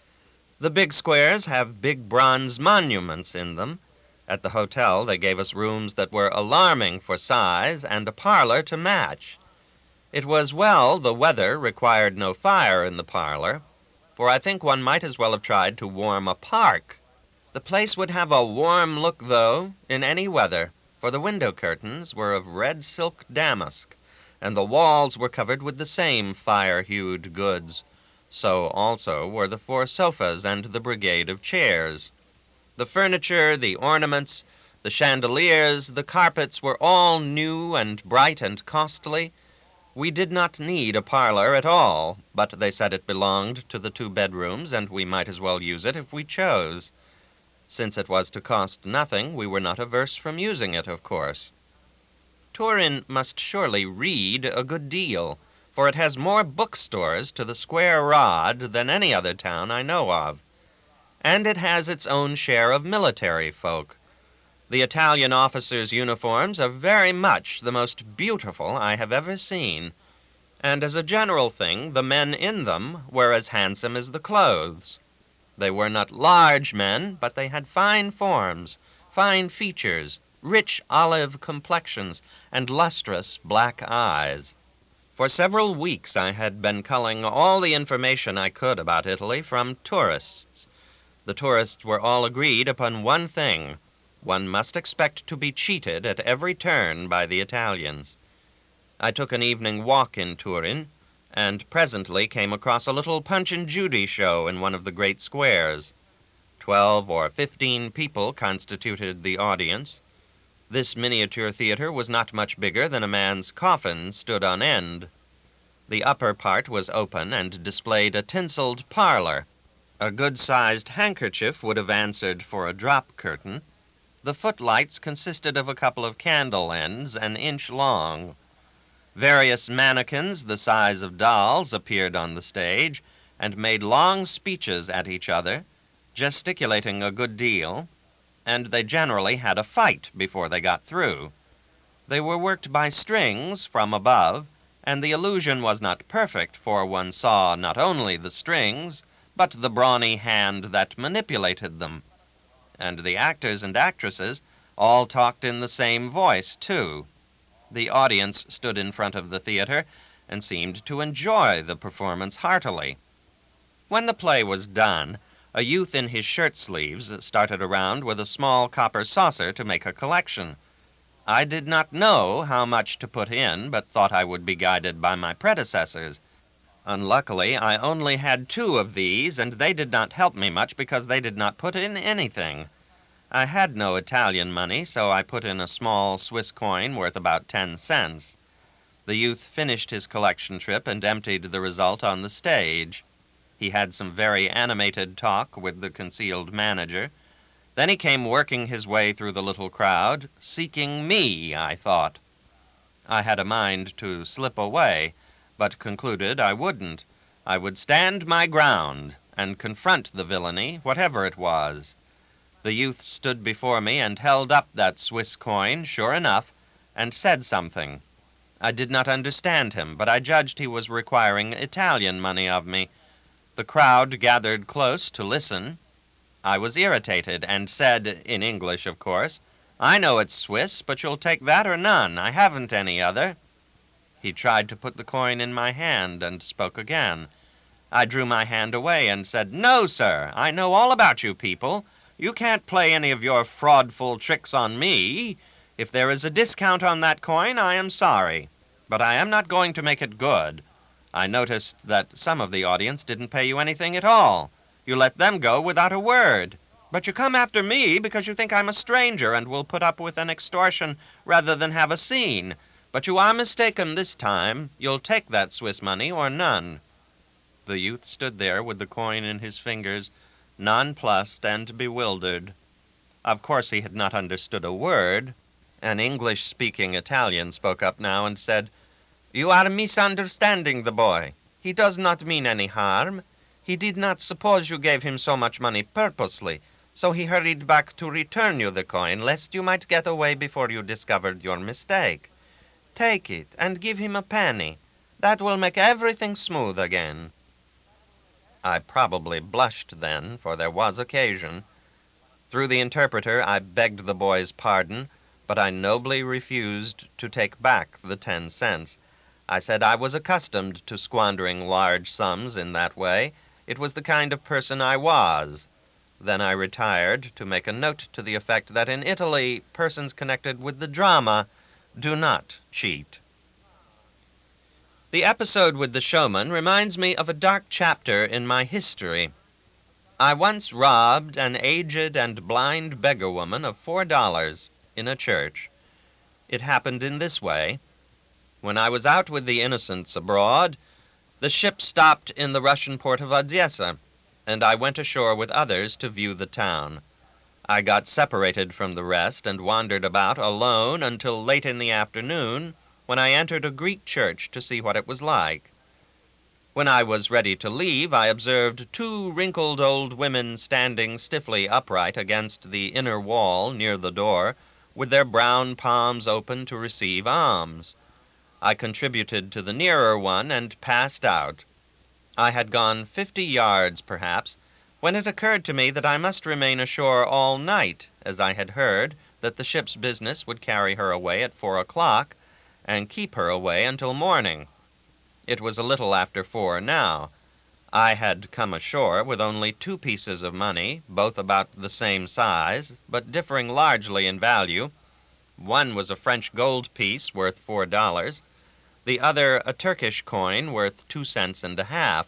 The big squares have big bronze monuments in them. At the hotel, they gave us rooms that were alarming for size and a parlor to match. It was well the weather required no fire in the parlor, for I think one might as well have tried to warm a park. The place would have a warm look, though, in any weather, for the window curtains were of red silk damask, and the walls were covered with the same fire-hued goods. So also were the 4 sofas and the brigade of chairs. The furniture, the ornaments, the chandeliers, the carpets were all new and bright and costly. We did not need a parlor at all, but they said it belonged to the 2 bedrooms, and we might as well use it if we chose. Since it was to cost nothing, we were not averse from using it, of course. Turin must surely read a good deal, for it has more bookstores to the square rod than any other town I know of. And it has its own share of military folk. The Italian officers' uniforms are very much the most beautiful I have ever seen, and as a general thing, the men in them were as handsome as the clothes. They were not large men, but they had fine forms, fine features, rich olive complexions, and lustrous black eyes. For several weeks I had been culling all the information I could about Italy from tourists. The tourists were all agreed upon one thing: one must expect to be cheated at every turn by the Italians. I took an evening walk in Turin, and presently came across a little Punch and Judy show in one of the great squares. 12 or 15 people constituted the audience. This miniature theater was not much bigger than a man's coffin stood on end. The upper part was open and displayed a tinseled parlor. A good-sized handkerchief would have answered for a drop curtain. The footlights consisted of a couple of candle ends an inch long. Various mannequins the size of dolls appeared on the stage and made long speeches at each other, gesticulating a good deal, and they generally had a fight before they got through. They were worked by strings from above, and the illusion was not perfect, for one saw not only the strings, but the brawny hand that manipulated them. And the actors and actresses all talked in the same voice, too. The audience stood in front of the theater and seemed to enjoy the performance heartily. When the play was done, a youth in his shirt sleeves started around with a small copper saucer to make a collection. I did not know how much to put in, but thought I would be guided by my predecessors. Unluckily, I only had 2 of these, and they did not help me much because they did not put in anything. I had no Italian money, so I put in a small Swiss coin worth about 10 cents. The youth finished his collection trip and emptied the result on the stage. He had some very animated talk with the concealed manager. Then he came working his way through the little crowd, seeking me, I thought. I had a mind to slip away, but concluded I wouldn't. I would stand my ground and confront the villainy, whatever it was. The youth stood before me and held up that Swiss coin, sure enough, and said something. I did not understand him, but I judged he was requiring Italian money of me. The crowd gathered close to listen. I was irritated and said, in English, of course, "I know it's Swiss, but you'll take that or none. I haven't any other." He tried to put the coin in my hand and spoke again. I drew my hand away and said, "No, sir, I know all about you people. You can't play any of your fraudful tricks on me. If there is a discount on that coin, I am sorry, but I am not going to make it good. I noticed that some of the audience didn't pay you anything at all. You let them go without a word. But you come after me because you think I'm a stranger and will put up with an extortion rather than have a scene. But you are mistaken this time. You'll take that Swiss money or none." The youth stood there with the coin in his fingers, nonplussed and bewildered. Of course he had not understood a word. An English-speaking Italian spoke up now and said, "You are misunderstanding the boy. He does not mean any harm. He did not suppose you gave him so much money purposely, so he hurried back to return you the coin, lest you might get away before you discovered your mistake. Take it and give him a penny. That will make everything smooth again." I probably blushed then, for there was occasion. Through the interpreter, I begged the boy's pardon, but I nobly refused to take back the 10 cents. I said I was accustomed to squandering large sums in that way. It was the kind of person I was. Then I retired to make a note to the effect that in Italy, persons connected with the drama do not cheat. The episode with the showman reminds me of a dark chapter in my history. I once robbed an aged and blind beggar woman of $4 in a church. It happened in this way. When I was out with the innocents abroad, the ship stopped in the Russian port of Odessa, and I went ashore with others to view the town. I got separated from the rest and wandered about alone until late in the afternoon, when I entered a Greek church to see what it was like. When I was ready to leave, I observed 2 wrinkled old women standing stiffly upright against the inner wall near the door, with their brown palms open to receive alms. I contributed to the nearer one and passed out. I had gone 50 yards, perhaps, when it occurred to me that I must remain ashore all night, as I had heard that the ship's business would carry her away at 4 o'clock, and keep her away until morning. It was a little after 4 now. I had come ashore with only 2 pieces of money, both about the same size, but differing largely in value. One was a French gold piece worth $4, the other a Turkish coin worth 2 cents and a half.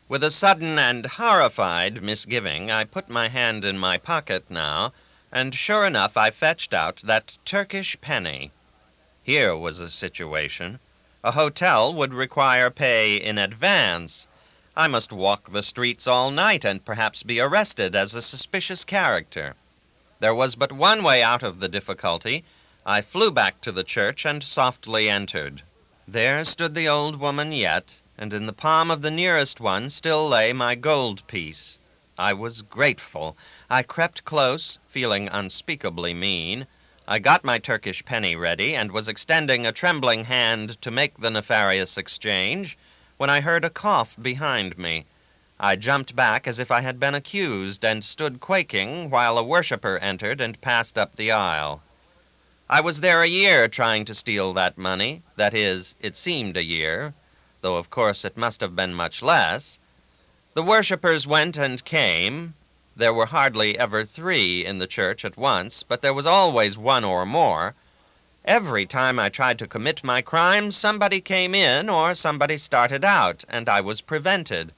With a sudden and horrified misgiving, I put my hand in my pocket now, and sure enough I fetched out that Turkish penny. Here was a situation. A hotel would require pay in advance. I must walk the streets all night and perhaps be arrested as a suspicious character. There was but one way out of the difficulty. I flew back to the church and softly entered. There stood the old woman yet, and in the palm of the nearest one still lay my gold piece. I was grateful. I crept close, feeling unspeakably mean. I got my Turkish penny ready and was extending a trembling hand to make the nefarious exchange when I heard a cough behind me. I jumped back as if I had been accused and stood quaking while a worshipper entered and passed up the aisle. I was there a year trying to steal that money. That is, it seemed a year, though of course it must have been much less. The worshippers went and came. There were hardly ever 3 in the church at once, but there was always 1 or more. Every time I tried to commit my crime, somebody came in or somebody started out, and I was prevented.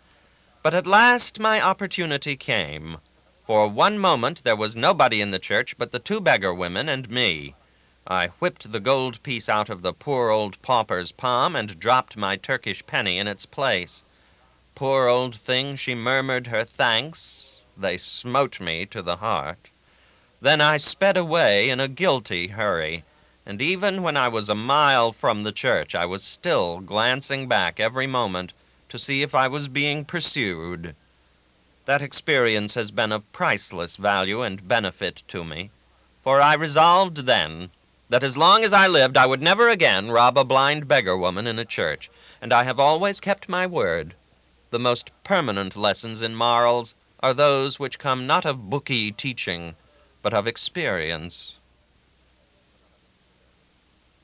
But at last my opportunity came. For one moment there was nobody in the church but the 2 beggar women and me. I whipped the gold piece out of the poor old pauper's palm and dropped my Turkish penny in its place. Poor old thing, she murmured her thanks. They smote me to the heart. Then I sped away in a guilty hurry, and even when I was a mile from the church, I was still glancing back every moment to see if I was being pursued. That experience has been of priceless value and benefit to me, for I resolved then that as long as I lived I would never again rob a blind beggar woman in a church, and I have always kept my word. The most permanent lessons in morals are those which come not of booky teaching, but of experience.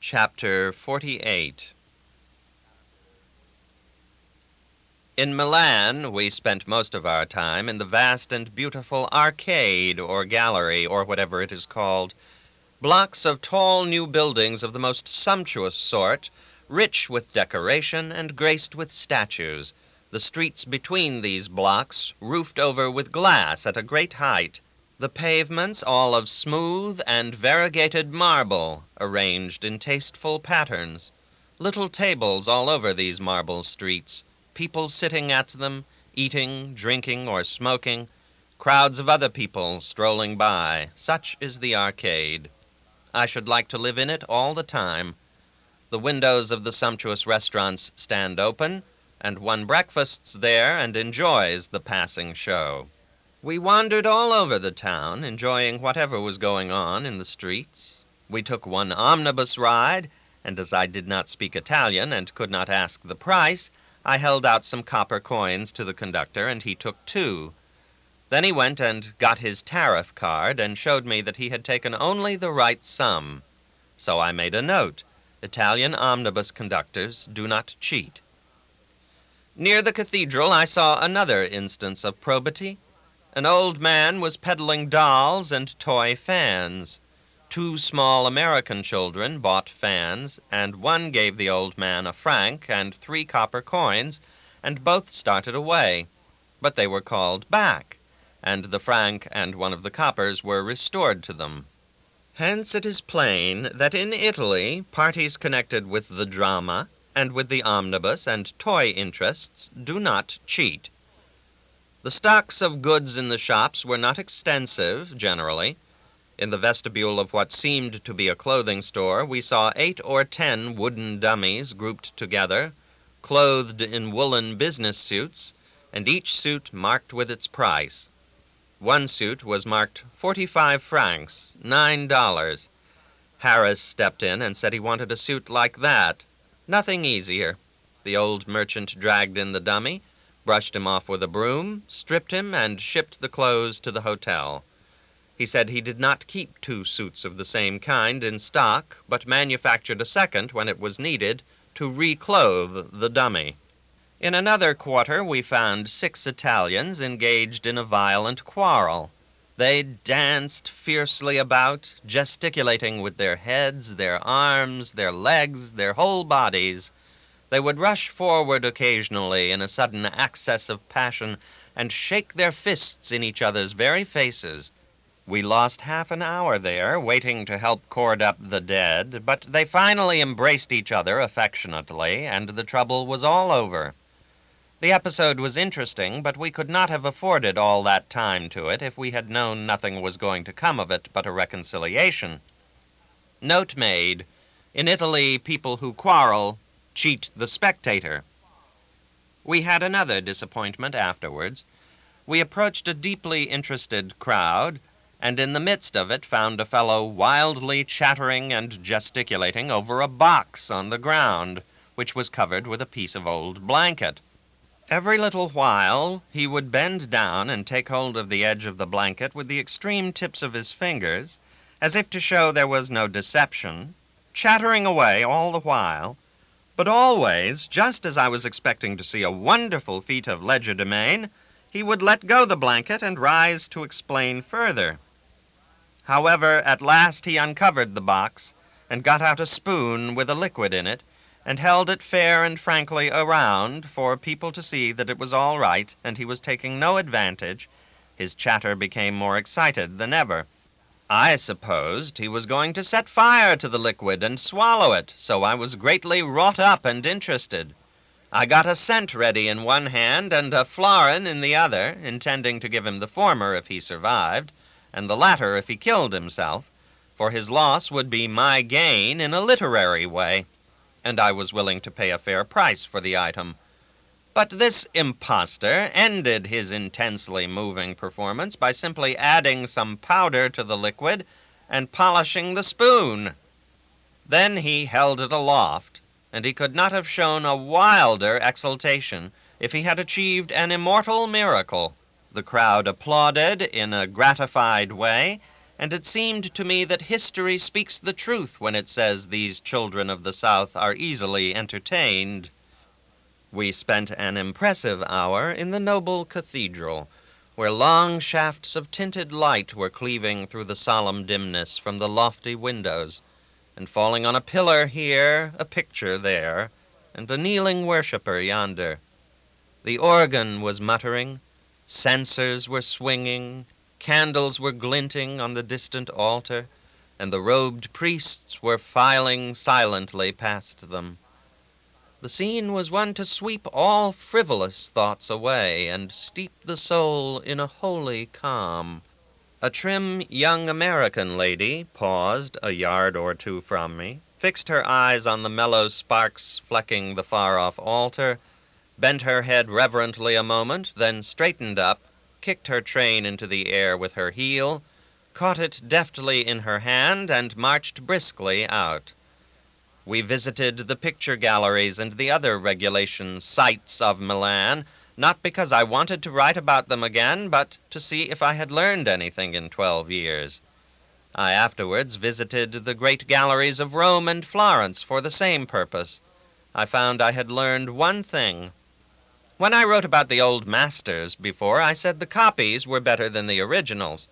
Chapter 48. In Milan, we spent most of our time in the vast and beautiful arcade or gallery, or whatever it is called. Blocks of tall new buildings of the most sumptuous sort, rich with decoration and graced with statues. The streets between these blocks roofed over with glass at a great height. The pavements all of smooth and variegated marble, arranged in tasteful patterns. Little tables all over these marble streets, people sitting at them, eating, drinking, or smoking, crowds of other people strolling by. Such is the arcade. I should like to live in it all the time. The windows of the sumptuous restaurants stand open, and one breakfasts there and enjoys the passing show. We wandered all over the town, enjoying whatever was going on in the streets. We took one omnibus ride, and as I did not speak Italian and could not ask the price, I held out some copper coins to the conductor, and he took 2. Then he went and got his tariff card and showed me that he had taken only the right sum. So I made a note. Italian omnibus conductors do not cheat. Near the cathedral I saw another instance of probity. An old man was peddling dolls and toy fans. 2 small American children bought fans, and one gave the old man a franc and 3 copper coins, and both started away. But they were called back, and the franc and one of the coppers were restored to them. Hence it is plain that in Italy parties connected with the drama and with the omnibus and toy interests do not cheat. The stocks of goods in the shops were not extensive, generally. In the vestibule of what seemed to be a clothing store, we saw 8 or 10 wooden dummies grouped together, clothed in woolen business suits, and each suit marked with its price. One suit was marked 45 francs, $9. Harris stepped in and said he wanted a suit like that. Nothing easier. The old merchant dragged in the dummy, brushed him off with a broom, stripped him, and shipped the clothes to the hotel. He said he did not keep 2 suits of the same kind in stock, but manufactured a second when it was needed to reclothe the dummy. In another quarter we found 6 Italians engaged in a violent quarrel. They danced fiercely about, gesticulating with their heads, their arms, their legs, their whole bodies. They would rush forward occasionally in a sudden access of passion and shake their fists in each other's very faces. We lost half an hour there, waiting to help cord up the dead, but they finally embraced each other affectionately, and the trouble was all over. The episode was interesting, but we could not have afforded all that time to it if we had known nothing was going to come of it but a reconciliation. Note made. In Italy, people who quarrel cheat the spectator. We had another disappointment afterwards. We approached a deeply interested crowd, and in the midst of it found a fellow wildly chattering and gesticulating over a box on the ground, which was covered with a piece of old blanket. Every little while he would bend down and take hold of the edge of the blanket with the extreme tips of his fingers, as if to show there was no deception, chattering away all the while, but always, just as I was expecting to see a wonderful feat of legerdemain, he would let go the blanket and rise to explain further. However, at last he uncovered the box and got out a spoon with a liquid in it, and held it fair and frankly around for people to see that it was all right and he was taking no advantage. His chatter became more excited than ever. I supposed he was going to set fire to the liquid and swallow it, so I was greatly wrought up and interested. I got a cent ready in one hand and a florin in the other, intending to give him the former if he survived, and the latter if he killed himself, for his loss would be my gain in a literary way, and I was willing to pay a fair price for the item. But this impostor ended his intensely moving performance by simply adding some powder to the liquid and polishing the spoon. Then he held it aloft, and he could not have shown a wilder exultation if he had achieved an immortal miracle. The crowd applauded in a gratified way, and it seemed to me that history speaks the truth when it says these children of the South are easily entertained. We spent an impressive hour in the noble cathedral, where long shafts of tinted light were cleaving through the solemn dimness from the lofty windows, and falling on a pillar here, a picture there, and a kneeling worshipper yonder. The organ was muttering, censers were swinging, candles were glinting on the distant altar, and the robed priests were filing silently past them. The scene was one to sweep all frivolous thoughts away and steep the soul in a holy calm. A trim young American lady paused a yard or two from me, fixed her eyes on the mellow sparks flecking the far-off altar, bent her head reverently a moment, then straightened up, kicked her train into the air with her heel, caught it deftly in her hand, and marched briskly out. We visited the picture galleries and the other regulation sights of Milan, not because I wanted to write about them again, but to see if I had learned anything in 12 years. I afterwards visited the great galleries of Rome and Florence for the same purpose. I found I had learned one thing. When I wrote about the old masters before, I said the copies were better than the originals.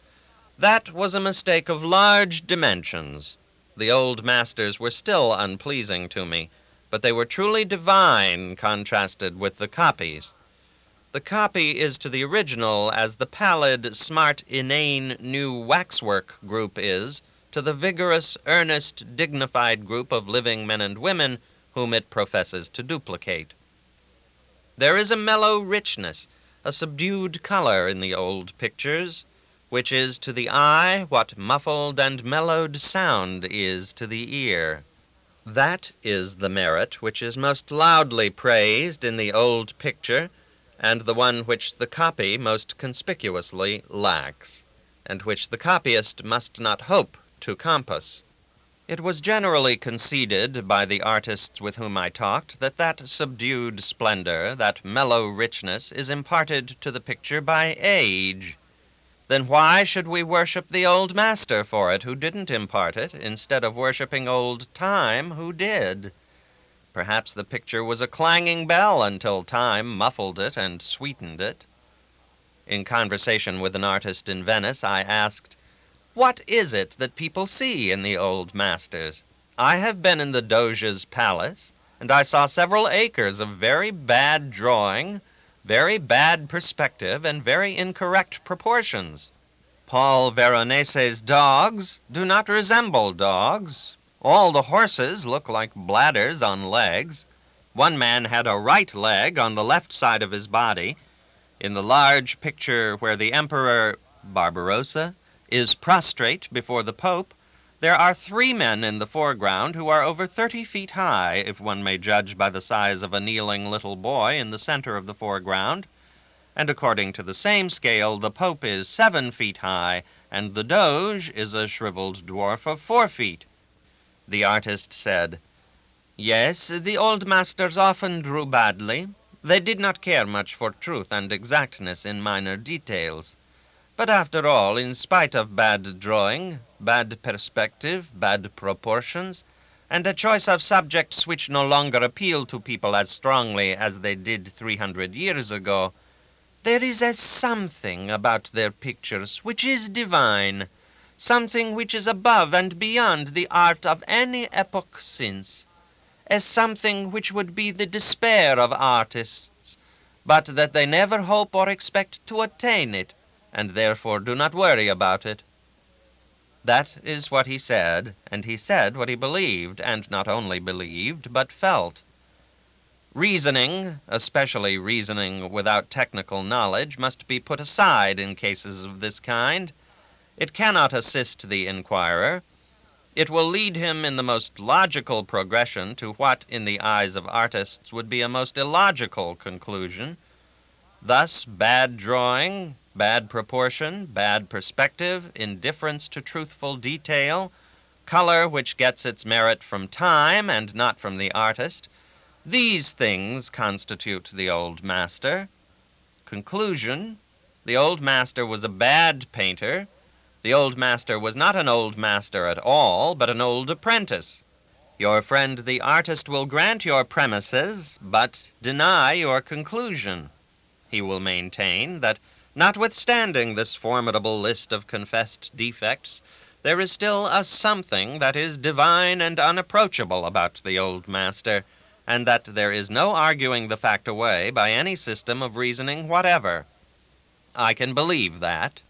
That was a mistake of large dimensions. The old masters were still unpleasing to me, but they were truly divine contrasted with the copies. The copy is to the original as the pallid, smart, inane, new waxwork group is to the vigorous, earnest, dignified group of living men and women whom it professes to duplicate. There is a mellow richness, a subdued color in the old pictures, which is to the eye what muffled and mellowed sound is to the ear. That is the merit which is most loudly praised in the old picture, and the one which the copy most conspicuously lacks, and which the copyist must not hope to compass. It was generally conceded by the artists with whom I talked that subdued splendor, that mellow richness, is imparted to the picture by age. Then why should we worship the old master for it, who didn't impart it, instead of worshiping old time, who did? Perhaps the picture was a clanging bell until time muffled it and sweetened it. In conversation with an artist in Venice, I asked, "What is it that people see in the old masters? I have been in the Doge's palace, and I saw several acres of very bad drawing, very bad perspective, and very incorrect proportions. Paul Veronese's dogs do not resemble dogs. All the horses look like bladders on legs. One man had a right leg on the left side of his body. In the large picture where the Emperor Barbarossa is prostrate before the Pope, there are 3 men in the foreground who are over 30 feet high, if one may judge by the size of a kneeling little boy in the center of the foreground, and according to the same scale, the Pope is 7 feet high, and the Doge is a shriveled dwarf of 4 feet. The artist said, "Yes, the old masters often drew badly. They did not care much for truth and exactness in minor details. But after all, in spite of bad drawing, bad perspective, bad proportions, and a choice of subjects which no longer appeal to people as strongly as they did 300 years ago, there is a something about their pictures which is divine, something which is above and beyond the art of any epoch since, a something which would be the despair of artists, but that they never hope or expect to attain it, and therefore do not worry about it." That is what he said, and he said what he believed, and not only believed, but felt. Reasoning, especially reasoning without technical knowledge, must be put aside in cases of this kind. It cannot assist the inquirer. It will lead him in the most logical progression to what, in the eyes of artists, would be a most illogical conclusion. Thus, bad drawing, bad proportion, bad perspective, indifference to truthful detail, color which gets its merit from time and not from the artist, these things constitute the old master. Conclusion: the old master was a bad painter. The old master was not an old master at all, but an old apprentice. Your friend the artist will grant your premises, but deny your conclusion. He will maintain that, notwithstanding this formidable list of confessed defects, there is still a something that is divine and unapproachable about the old master, and that there is no arguing the fact away by any system of reasoning whatever. I can believe that.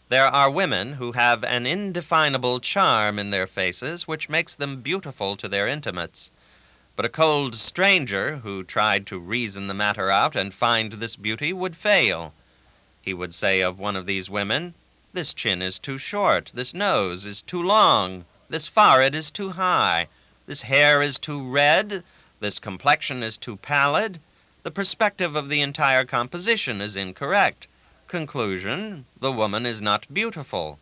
There are women who have an indefinable charm in their faces which makes them beautiful to their intimates. But a cold stranger who tried to reason the matter out and find this beauty would fail. He would say of one of these women, "This chin is too short, this nose is too long, this forehead is too high, this hair is too red, this complexion is too pallid, the perspective of the entire composition is incorrect. Conclusion: the woman is not beautiful."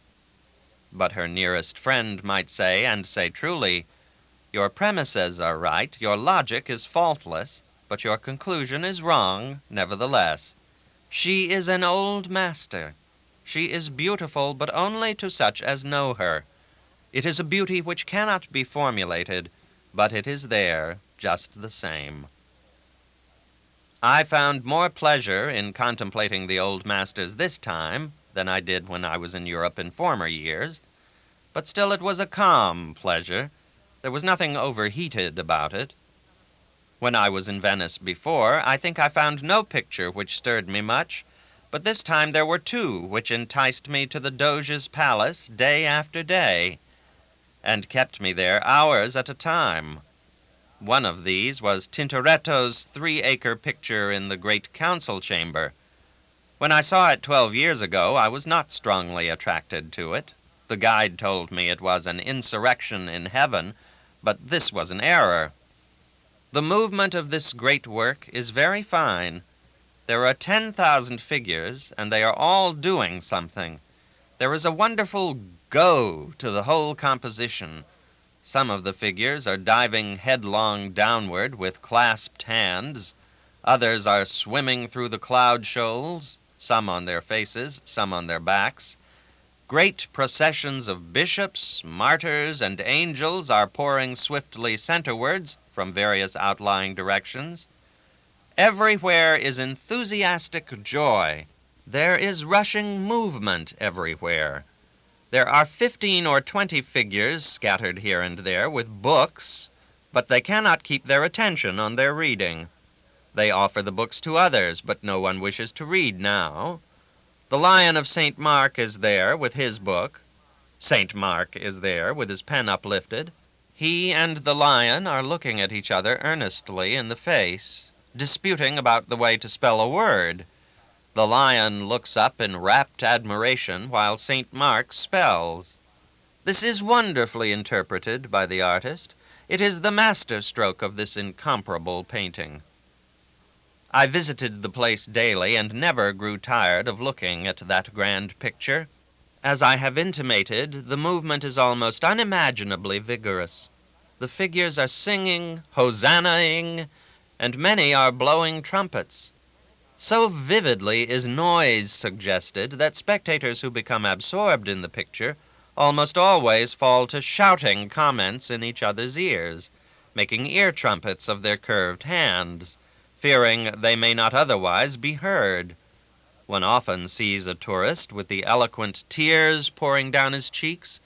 But her nearest friend might say, and say truly, "Your premises are right, your logic is faultless, but your conclusion is wrong, nevertheless. She is an old master. She is beautiful, but only to such as know her. It is a beauty which cannot be formulated, but it is there just the same." I found more pleasure in contemplating the old masters this time than I did when I was in Europe in former years, but still it was a calm pleasure. There was nothing overheated about it. When I was in Venice before, I think I found no picture which stirred me much, but this time there were two which enticed me to the Doge's palace day after day, and kept me there hours at a time. One of these was Tintoretto's 3-acre picture in the great council chamber. When I saw it 12 years ago, I was not strongly attracted to it. The guide told me it was an insurrection in heaven, but this was an error. The movement of this great work is very fine. There are 10,000 figures, and they are all doing something. There is a wonderful go to the whole composition. Some of the figures are diving headlong downward with clasped hands. Others are swimming through the cloud shoals, some on their faces, some on their backs. Great processions of bishops, martyrs, and angels are pouring swiftly centerwards from various outlying directions. Everywhere is enthusiastic joy. There is rushing movement everywhere. There are 15 or 20 figures scattered here and there with books, but they cannot keep their attention on their reading. They offer the books to others, but no one wishes to read now. The Lion of St. Mark is there with his book. St. Mark is there with his pen uplifted. He and the lion are looking at each other earnestly in the face, disputing about the way to spell a word. The lion looks up in rapt admiration while St. Mark spells. This is wonderfully interpreted by the artist. It is the master stroke of this incomparable painting. I visited the place daily and never grew tired of looking at that grand picture. As I have intimated, the movement is almost unimaginably vigorous. The figures are singing, hosannaing, and many are blowing trumpets. So vividly is noise suggested that spectators who become absorbed in the picture almost always fall to shouting comments in each other's ears, making ear trumpets of their curved hands, fearing they may not otherwise be heard. One often sees a tourist with the eloquent tears pouring down his cheeks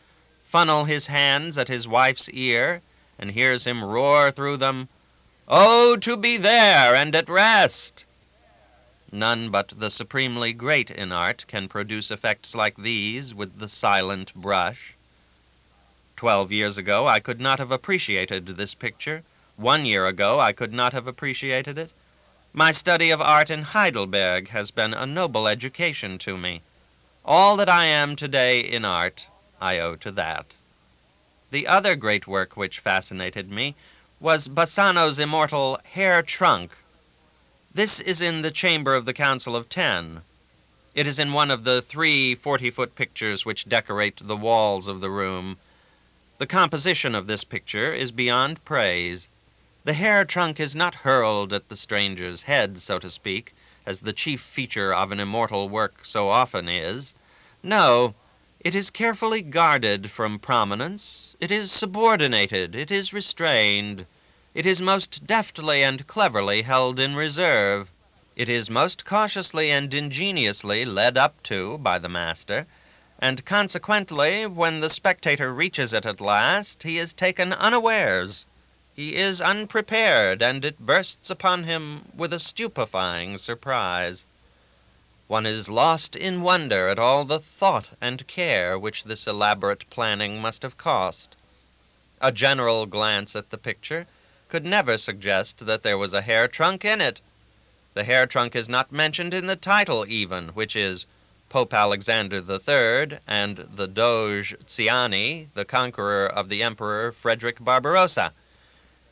funnel his hands at his wife's ear and hears him roar through them, "Oh, to be there and at rest!" None but the supremely great in art can produce effects like these with the silent brush. 12 years ago, I could not have appreciated this picture. 1 year ago, I could not have appreciated it. My study of art in Heidelberg has been a noble education to me. All that I am today in art, I owe to that. The other great work which fascinated me was Bassano's immortal hair trunk. This is in the chamber of the Council of Ten. It is in one of the 3 40-foot pictures which decorate the walls of the room. The composition of this picture is beyond praise. The hair trunk is not hurled at the stranger's head, so to speak, as the chief feature of an immortal work so often is. No, it is carefully guarded from prominence, it is subordinated, it is restrained, it is most deftly and cleverly held in reserve, it is most cautiously and ingeniously led up to by the master, and consequently, when the spectator reaches it at last, he is taken unawares. He is unprepared, and it bursts upon him with a stupefying surprise. One is lost in wonder at all the thought and care which this elaborate planning must have cost. A general glance at the picture could never suggest that there was a hair trunk in it. The hair trunk is not mentioned in the title even, which is Pope Alexander III and the Doge Ciani, the conqueror of the Emperor Frederick Barbarossa.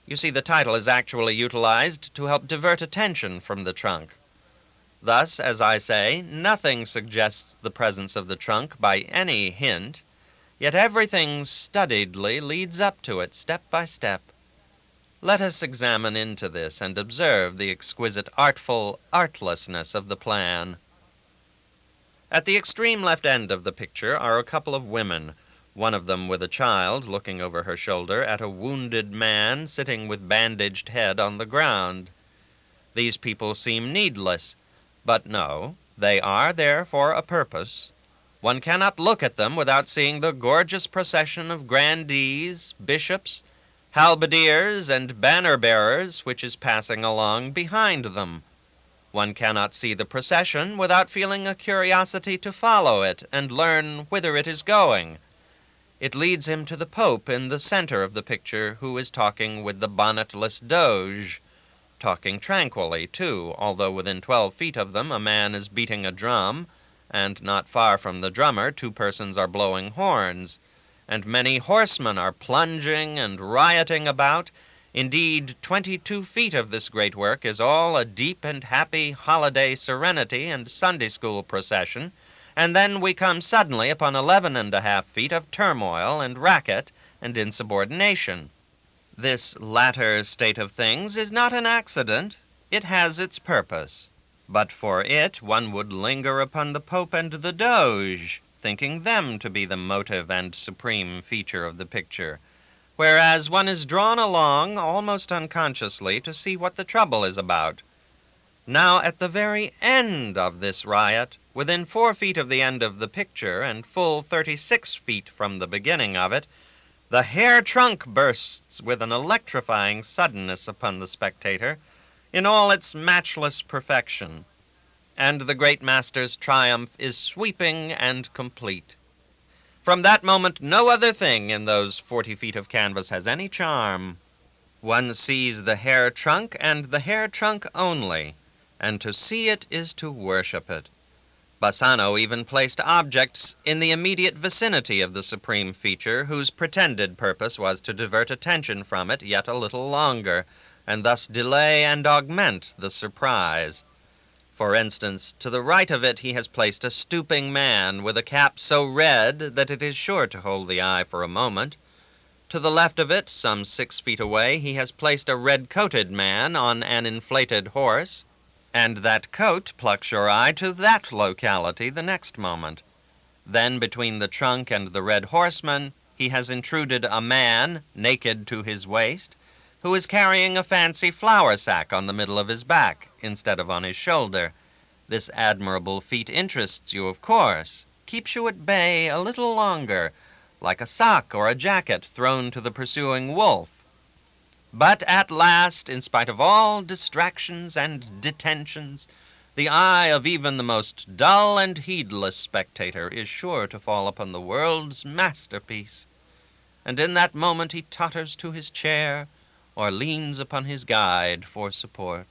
You see, the title is actually utilized to help divert attention from the trunk. Thus, as I say, nothing suggests the presence of the trunk by any hint, yet everything studiedly leads up to it, step by step. Let us examine into this and observe the exquisite artful artlessness of the plan. At the extreme left end of the picture are a couple of women, one of them with a child looking over her shoulder at a wounded man sitting with bandaged head on the ground. These people seem needless, but no, they are there for a purpose. One cannot look at them without seeing the gorgeous procession of grandees, bishops, halberdiers, and banner-bearers which is passing along behind them. One cannot see the procession without feeling a curiosity to follow it and learn whither it is going. It leads him to the Pope in the center of the picture, who is talking with the bonnetless Doge, talking tranquilly, too, although within 12 feet of them a man is beating a drum, and not far from the drummer 2 persons are blowing horns, and many horsemen are plunging and rioting about. Indeed, 22 feet of this great work is all a deep and happy holiday serenity and Sunday school procession, and then we come suddenly upon 11½ feet of turmoil and racket and insubordination. This latter state of things is not an accident. It has its purpose. But for it, one would linger upon the Pope and the Doge, thinking them to be the motive and supreme feature of the picture, whereas one is drawn along almost unconsciously to see what the trouble is about. Now, at the very end of this riot, within 4 feet of the end of the picture and full 36 feet from the beginning of it, the hair trunk bursts with an electrifying suddenness upon the spectator in all its matchless perfection, and the great master's triumph is sweeping and complete. From that moment, no other thing in those 40 feet of canvas has any charm. One sees the hair trunk and the hair trunk only, and to see it is to worship it. Bassano even placed objects in the immediate vicinity of the supreme feature, whose pretended purpose was to divert attention from it yet a little longer, and thus delay and augment the surprise. For instance, to the right of it he has placed a stooping man with a cap so red that it is sure to hold the eye for a moment. To the left of it, some 6 feet away, he has placed a red-coated man on an inflated horse, and that coat plucks your eye to that locality the next moment. Then, between the trunk and the red horseman, he has intruded a man, naked to his waist, who is carrying a fancy flour sack on the middle of his back, instead of on his shoulder. This admirable feat interests you, of course, keeps you at bay a little longer, like a sock or a jacket thrown to the pursuing wolf. But at last, in spite of all distractions and detentions, the eye of even the most dull and heedless spectator is sure to fall upon the world's masterpiece, and in that moment he totters to his chair or leans upon his guide for support.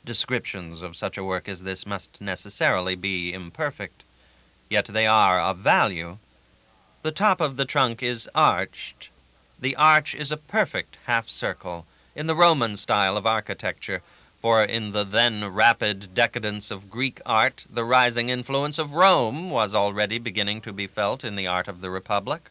Descriptions of such a work as this must necessarily be imperfect. yet they are of value. The top of the trunk is arched. The arch is a perfect half-circle, in the Roman style of architecture, for in the then rapid decadence of Greek art, the rising influence of Rome was already beginning to be felt in the art of the Republic.